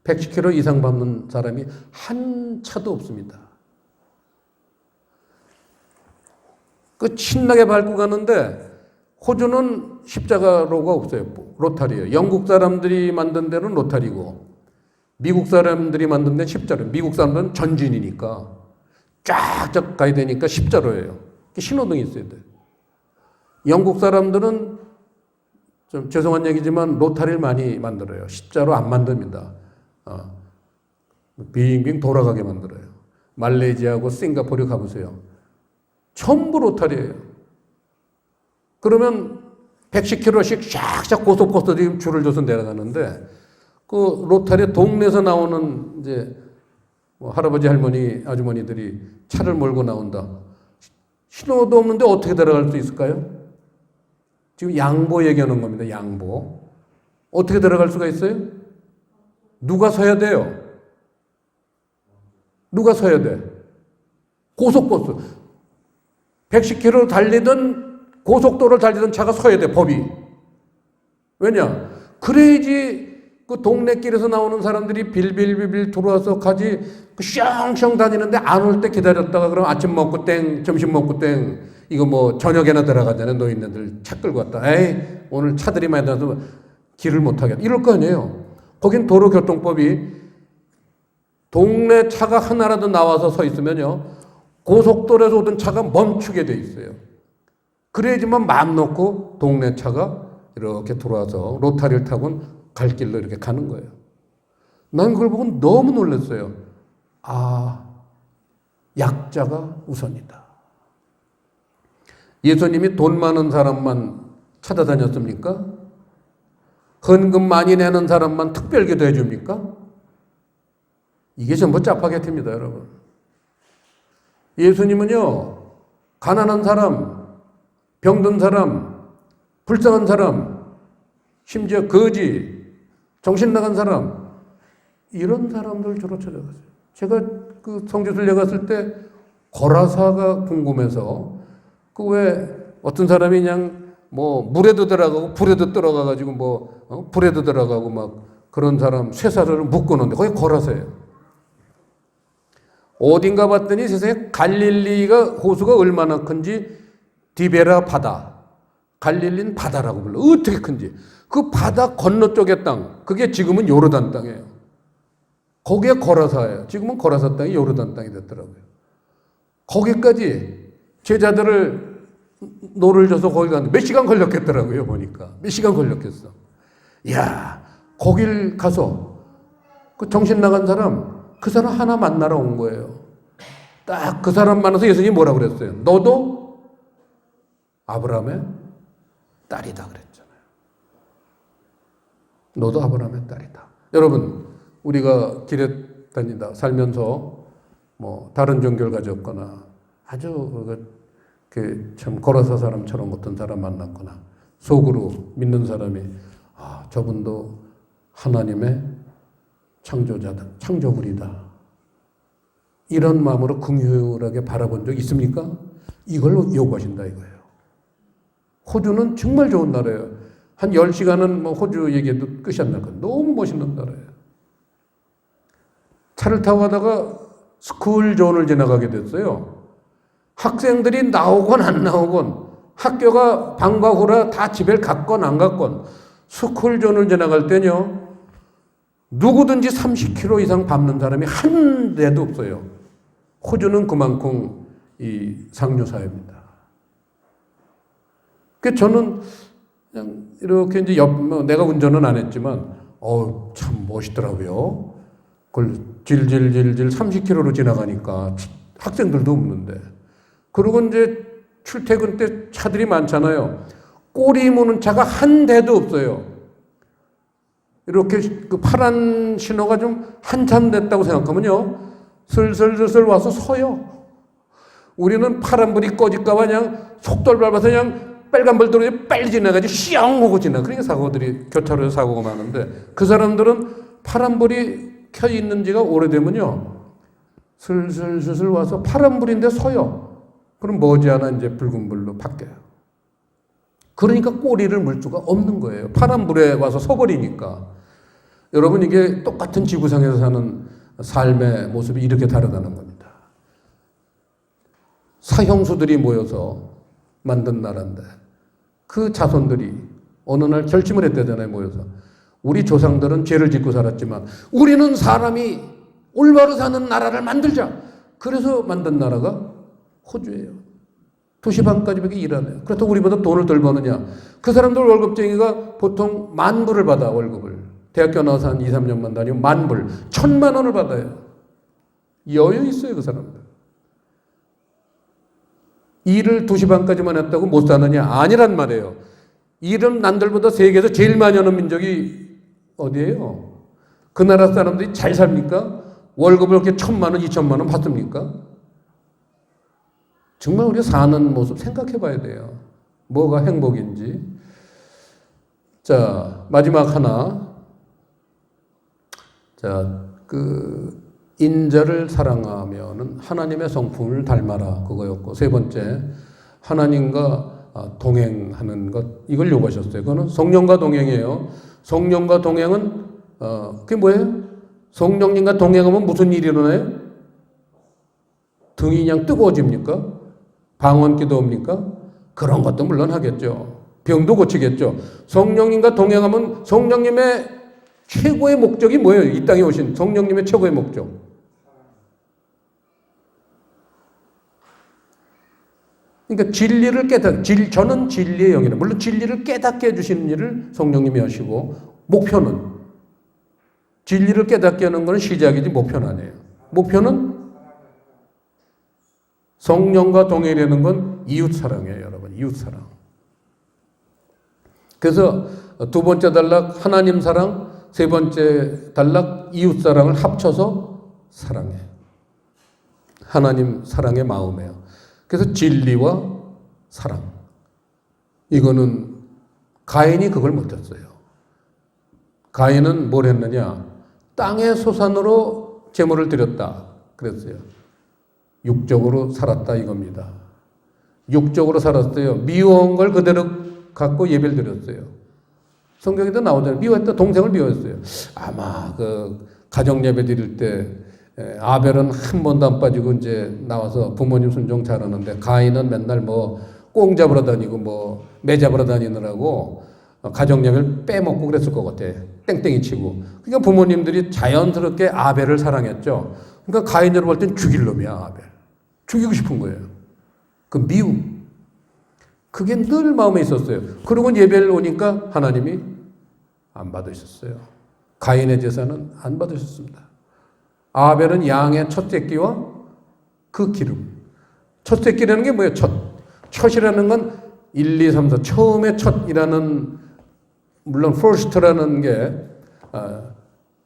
A: 110km 이상 밟는 사람이 한 차도 없습니다. 그 신나게 밟고 가는데 호주는 십자가로가 없어요. 로타리예요. 영국 사람들이 만든 데는 로타리고 미국 사람들이 만든 데는 십자로. 미국 사람들은 전진이니까 쫙쫙 가야 되니까 십자로예요. 신호등이 있어야 돼요. 영국 사람들은 좀 죄송한 얘기지만 로타리를 많이 만들어요. 십자로 안 만듭니다. 빙빙 돌아가게 만들어요. 말레이시아하고 싱가포르 가보세요. 전부 로타리예요. 그러면 110km씩 샥샥 고속버스들이 줄을 줘서 내려가는데 그 로타리 동네에서 나오는 이제 뭐 할아버지 할머니 아주머니들이 차를 몰고 나온다. 신호도 없는데 어떻게 들어갈 수 있을까요? 지금 양보 얘기하는 겁니다. 양보. 어떻게 들어갈 수가 있어요? 누가 서야 돼요? 누가 서야 돼? 고속버스. 110km 달리던 고속도로를 달리던 차가 서야 돼, 법이. 왜냐? 그래야지 그 동네 길에서 나오는 사람들이 빌빌빌빌 들어와서 가지, 그 슝슝 다니는데 안 올 때 기다렸다가 그럼 아침 먹고 땡, 점심 먹고 땡, 이거 뭐 저녁에나 들어가잖아요. 노인네들 차 끌고 왔다. 에이, 오늘 차들이 많이 나서 길을 못 하겠다. 이럴 거 아니에요. 거긴 도로교통법이 동네 차가 하나라도 나와서 서 있으면요. 고속도로에서 오던 차가 멈추게 돼 있어요. 그래야지만 마음 놓고 동네 차가 이렇게 들어와서 로타리를 타고는 갈 길로 이렇게 가는 거예요. 난 그걸 보고 너무 놀랐어요. 아, 약자가 우선이다. 예수님이 돈 많은 사람만 찾아다녔습니까? 헌금 많이 내는 사람만 특별기도 해줍니까? 이게 전부 짜파게티입니다, 여러분. 예수님은요, 가난한 사람, 병든 사람, 불쌍한 사람, 심지어 거지, 정신 나간 사람, 이런 사람들 주로 찾아갔어요. 제가 그 성지순례 갔을 때 거라사가 궁금해서 그 왜 어떤 사람이 그냥 뭐 물에도 들어가고 불에도 들어가가지고 뭐 불에도 들어가고 막 그런 사람 쇠사슬을 묶어놓는데 거기 거라사예요. 어딘가 봤더니 세상에 갈릴리가 호수가 얼마나 큰지 디베라 바다, 갈릴리는 바다라고 불러. 어떻게 큰지. 그 바다 건너쪽의 땅, 그게 지금은 요르단 땅이에요. 거기에 거라사예요. 지금은 거라사 땅이 요르단 땅이 됐더라고요. 거기까지 제자들을 노를 져서 거기 갔는데 몇 시간 걸렸겠더라고요, 보니까. 몇 시간 걸렸겠어. 이야, 거길 가서 그 정신 나간 사람, 그 사람 하나 만나러 온 거예요. 딱 그 사람 만나서 예수님이 뭐라고 그랬어요? 너도 아브라함의 딸이다 그랬잖아요. 너도 아브라함의 딸이다. 여러분, 우리가 길에 다니다 살면서 뭐 다른 종교를 가졌거나 아주 참 거라사 사람처럼 어떤 사람 만났거나 속으로 믿는 사람이 아, 저분도 하나님의 창조자다, 창조물이다. 이런 마음으로 긍휼하게 바라본 적 있습니까? 이걸 요구하신다 이거예요. 호주는 정말 좋은 나라예요. 한 10시간은 뭐 호주 얘기해도 끝이 안 날 거예요. 너무 멋있는 나라예요. 차를 타고 가다가 스쿨존을 지나가게 됐어요. 학생들이 나오건 안 나오건 학교가 방과 후라 다 집에 갔건 안 갔건 스쿨존을 지나갈 때는요. 누구든지 30km 이상 밟는 사람이 한 대도 없어요. 호주는 그만큼 이 상류사회입니다. 그러니까 저는 그냥 이렇게 이제 내가 운전은 안 했지만 참 멋있더라고요. 그걸 질질질질 30km로 지나가니까 학생들도 없는데. 그리고 이제 출퇴근 때 차들이 많잖아요. 꼬리 무는 차가 한 대도 없어요. 이렇게 그 파란 신호가 좀 한참 됐다고 생각하면요, 슬슬슬슬 와서 서요. 우리는 파란불이 꺼질까봐 그냥 속도를 밟아서 그냥 빨간불 들어오니 빨리 지나가지 슝 하고 지나. 그러니까 사고들이, 교차로에서 사고가 많은데, 그 사람들은 파란불이 켜 있는 지가 오래되면요, 슬슬슬슬 와서 파란불인데 서요. 그럼 머지않아 이제 붉은불로 바뀌어요. 그러니까 꼬리를 물 수가 없는 거예요. 파란불에 와서 서버리니까. 여러분, 이게 똑같은 지구상에서 사는 삶의 모습이 이렇게 다르다는 겁니다. 사형수들이 모여서 만든 나라인데 그 자손들이 어느 날 결심을 했대잖아요. 모여서 우리 조상들은 죄를 짓고 살았지만 우리는 사람이 올바로 사는 나라를 만들자. 그래서 만든 나라가 호주예요. 2시 반까지밖에 일 안 해요. 그렇다고 우리보다 돈을 덜 버느냐. 그 사람들 월급쟁이가 보통 10,000불을 받아. 월급을 대학교 나와서 한 2, 3년만 다니면 10,000불, 1,000,000원을 받아요. 여유 있어요. 그 사람들. 일을 2시 반까지만 했다고 못 사느냐? 아니란 말이에요. 일은 남들보다 세계에서 제일 많이 하는 민족이 어디예요? 그 나라 사람들이 잘 삽니까? 월급을 그렇게 1,000,000원, 2,000,000원 받습니까? 정말 우리가 사는 모습 생각해 봐야 돼요. 뭐가 행복인지. 자, 마지막 하나. 자, 인자를 사랑하면은 하나님의 성품을 닮아라. 그거였고, 세 번째, 하나님과 동행하는 것. 이걸 요구하셨어요. 그거는 성령과 동행이에요. 성령과 동행은, 그게 뭐예요? 성령님과 동행하면 무슨 일이 일어나요? 등이 그냥 뜨거워집니까? 방언기도 옵니까? 그런 것도 물론 하겠죠. 병도 고치겠죠. 성령님과 동행하면 성령님의 최고의 목적이 뭐예요? 이 땅에 오신 성령님의 최고의 목적. 그러니까 진리를 저는 진리의 영이라. 물론 진리를 깨닫게 해주시는 일을 성령님이 하시고, 목표는, 진리를 깨닫게 하는 것은 시작이지 목표는 아니에요. 목표는 성령과 동행이라는 건 이웃사랑이에요, 여러분. 이웃사랑. 그래서 두 번째 단락 하나님 사랑, 세 번째 단락 이웃사랑을 합쳐서 사랑해. 하나님 사랑의 마음이에요. 그래서 진리와 사랑. 이거는 가인이 그걸 못했어요. 가인은 뭘 했느냐? 땅의 소산으로 제물을 드렸다 그랬어요. 육적으로 살았다 이겁니다. 육적으로 살았어요. 미워한 걸 그대로 갖고 예배를 드렸어요. 성경에도 나오잖아요. 미워했다. 동생을 미워했어요. 아마 그 가정 예배 드릴 때 아벨은 한 번도 안 빠지고 이제 나와서 부모님 순종 잘하는데, 가인은 맨날 뭐 꽁 잡으러 다니고 뭐 매 잡으러 다니느라고 가정 예배를 빼먹고 그랬을 것 같아. 땡땡이 치고. 그러니까 부모님들이 자연스럽게 아벨을 사랑했죠. 그러니까 가인으로 볼 땐 죽일 놈이야, 아벨. 죽이고 싶은 거예요. 그 미움. 그게 늘 마음에 있었어요. 그러고 예배를 오니까 하나님이 안 받으셨어요. 가인의 제사는 안 받으셨습니다. 아벨은 양의 첫 새끼와 그 기름. 첫 새끼라는 게 뭐예요? 첫이라는 건 1, 2, 3, 4. 처음에 첫이라는, 물론 first라는 게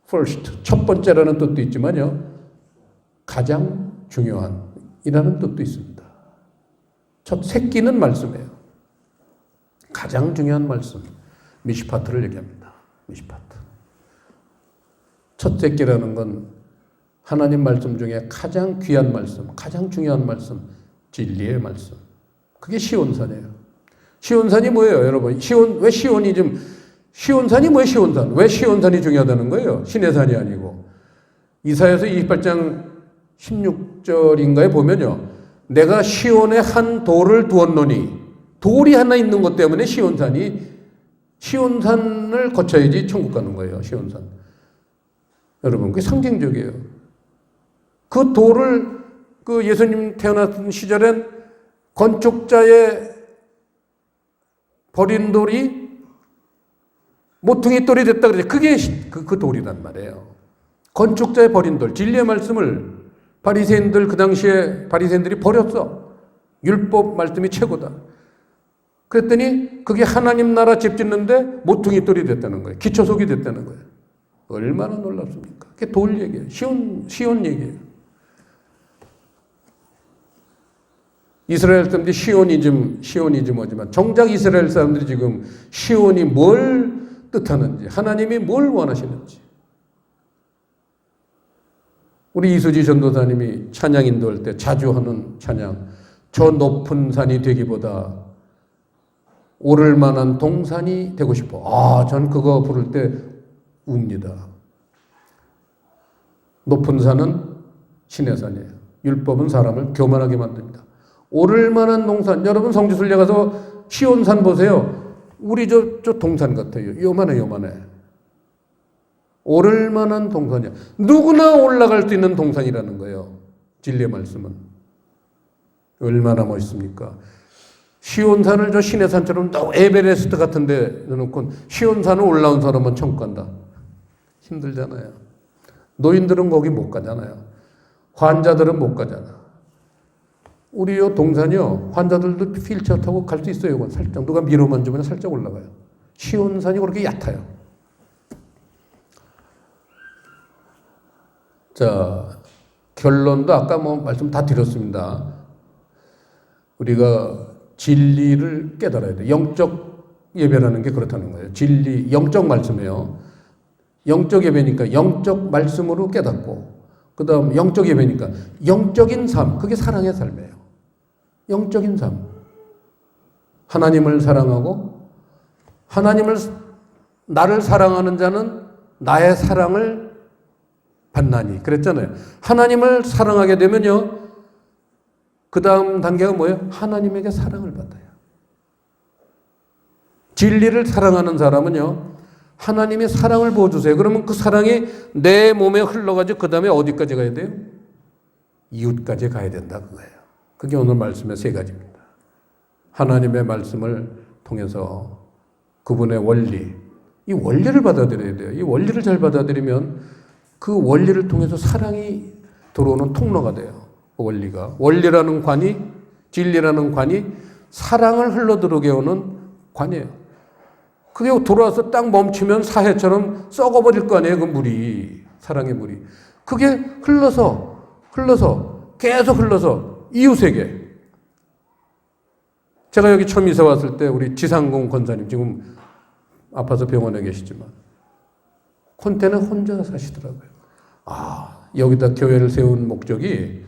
A: first, 첫 번째라는 뜻도 있지만요, 가장 중요한 이라는 뜻도 있습니다. 첫 새끼는 말씀이에요. 가장 중요한 말씀. 미시파트를 얘기합니다. 미시파트. 첫 새끼라는 건 하나님 말씀 중에 가장 귀한 말씀, 가장 중요한 말씀, 진리의 말씀. 그게 시온산이에요. 시온산이 뭐예요, 여러분? 왜 시온산이 뭐예요, 시온산? 왜 시온산이 중요하다는 거예요? 신의 산이 아니고. 이사야서 28장 16절인가에 보면요, 내가 시온에 한 돌을 두었노니, 돌이 하나 있는 것 때문에 시온산을 거쳐야지 천국 가는 거예요, 시온산. 여러분, 그게 상징적이에요. 그 돌을, 그 예수님 태어났던 시절엔 건축자의 버린 돌이 모퉁이 돌이 됐다 그러지. 그게 그 돌이란 말이에요. 건축자의 버린 돌, 진리의 말씀을 바리새인들 그 당시에 바리새인들이 버렸어. 율법 말씀이 최고다. 그랬더니 그게 하나님 나라 집 짓는데 모퉁이 돌이 됐다는 거예요. 기초석이 됐다는 거예요. 얼마나 놀랍습니까? 그게 돌 얘기예요. 쉬운 얘기예요. 이스라엘 사람들이 시오니즘이지만 정작 이스라엘 사람들이 지금 시온이 뭘 뜻하는지, 하나님이 뭘 원하시는지. 우리 이수지 전도사님이 찬양 인도할 때 자주 하는 찬양, 저 높은 산이 되기보다 오를 만한 동산이 되고 싶어. 전 그거 부를 때 웁니다. 높은 산은 신의 산이에요. 율법은 사람을 교만하게 만듭니다. 오를 만한 동산, 여러분 성지순례 가서 시온산 보세요. 우리 저 동산 같아요. 요만해. 오를 만한 동산이야. 누구나 올라갈 수 있는 동산이라는 거예요. 진리의 말씀은. 얼마나 멋있습니까? 시온산을 저 신의 산처럼 또 에베레스트 같은 데 넣어놓고 시온산을 올라온 사람은 천국 간다. 힘들잖아요. 노인들은 거기 못 가잖아요. 환자들은 못 가잖아. 우리 요 동산이요. 환자들도 휠체어 타고 갈 수 있어요. 이건 살짝 누가 밀어 만지면 살짝 올라가요. 시온산이 그렇게 얕아요. 자, 결론도 아까 말씀 다 드렸습니다. 우리가 진리를 깨달아야 돼. 영적 예배라는 게 그렇다는 거예요. 진리, 영적 말씀이에요. 영적 예배니까 영적 말씀으로 깨닫고, 그 다음 영적 예배니까 영적인 삶, 그게 사랑의 삶이에요. 영적인 삶. 하나님을 사랑하고, 나를 사랑하는 자는 나의 사랑을 받나니. 그랬잖아요. 하나님을 사랑하게 되면요, 그 다음 단계가 뭐예요? 하나님에게 사랑을 받아요. 진리를 사랑하는 사람은요, 하나님의 사랑을 부어주세요. 그러면 그 사랑이 내 몸에 흘러가지고 그 다음에 어디까지 가야 돼요? 이웃까지 가야 된다 그거예요. 그게 오늘 말씀의 세 가지입니다. 하나님의 말씀을 통해서 그분의 원리, 이 원리를 받아들여야 돼요. 이 원리를 잘 받아들이면 그 원리를 통해서 사랑이 들어오는 통로가 돼요. 그 원리가. 원리라는 관이, 진리라는 관이 사랑을 흘러들어오게 오는 관이에요. 그게 돌아와서 딱 멈추면 사해처럼 썩어버릴 거 아니에요. 그 물이. 사랑의 물이. 그게 흘러서 계속 흘러서 이웃에게. 제가 여기 처음 이사 왔을 때 우리 지상공 권사님 지금 아파서 병원에 계시지만 콘테는 혼자 사시더라고요. 여기다 교회를 세운 목적이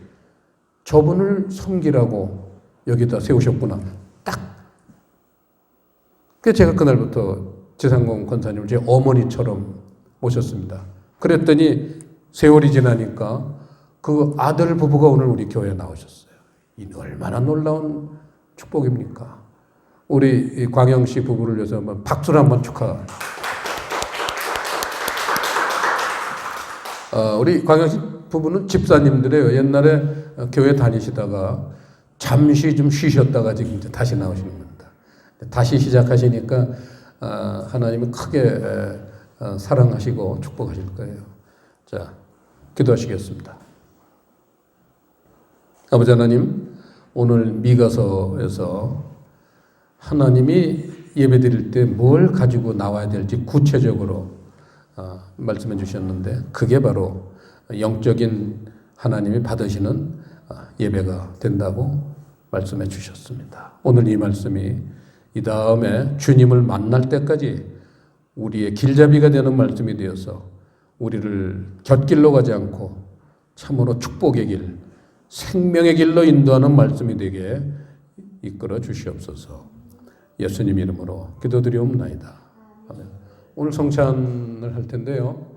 A: 저분을 섬기라고 여기다 세우셨구나. 딱. 그래서 제가 그날부터 지상공 권사님을 제 어머니처럼 모셨습니다. 그랬더니 세월이 지나니까 그 아들 부부가 오늘 우리 교회에 나오셨어요. 이 얼마나 놀라운 축복입니까? 우리 광영 씨 부부를 위해서 한번 박수를 한번 축하. 우리 광영 씨 부부는 집사님들이에요. 옛날에 교회 다니시다가 잠시 좀 쉬셨다가 지금 이제 다시 나오시는 겁니다. 다시 시작하시니까 하나님은 크게 사랑하시고 축복하실 거예요. 자, 기도하시겠습니다. 아버지 하나님, 오늘 미가서에서 하나님이 예배드릴 때 뭘 가지고 나와야 될지 구체적으로 말씀해 주셨는데 그게 바로 영적인 하나님이 받으시는 예배가 된다고 말씀해 주셨습니다. 오늘 이 말씀이 이 다음에 주님을 만날 때까지 우리의 길잡이가 되는 말씀이 되어서 우리를 곁길로 가지 않고 참으로 축복의 길, 생명의 길로 인도하는 말씀이 되게 이끌어 주시옵소서. 예수님 이름으로 기도드리옵나이다. 오늘 성찬을 할 텐데요.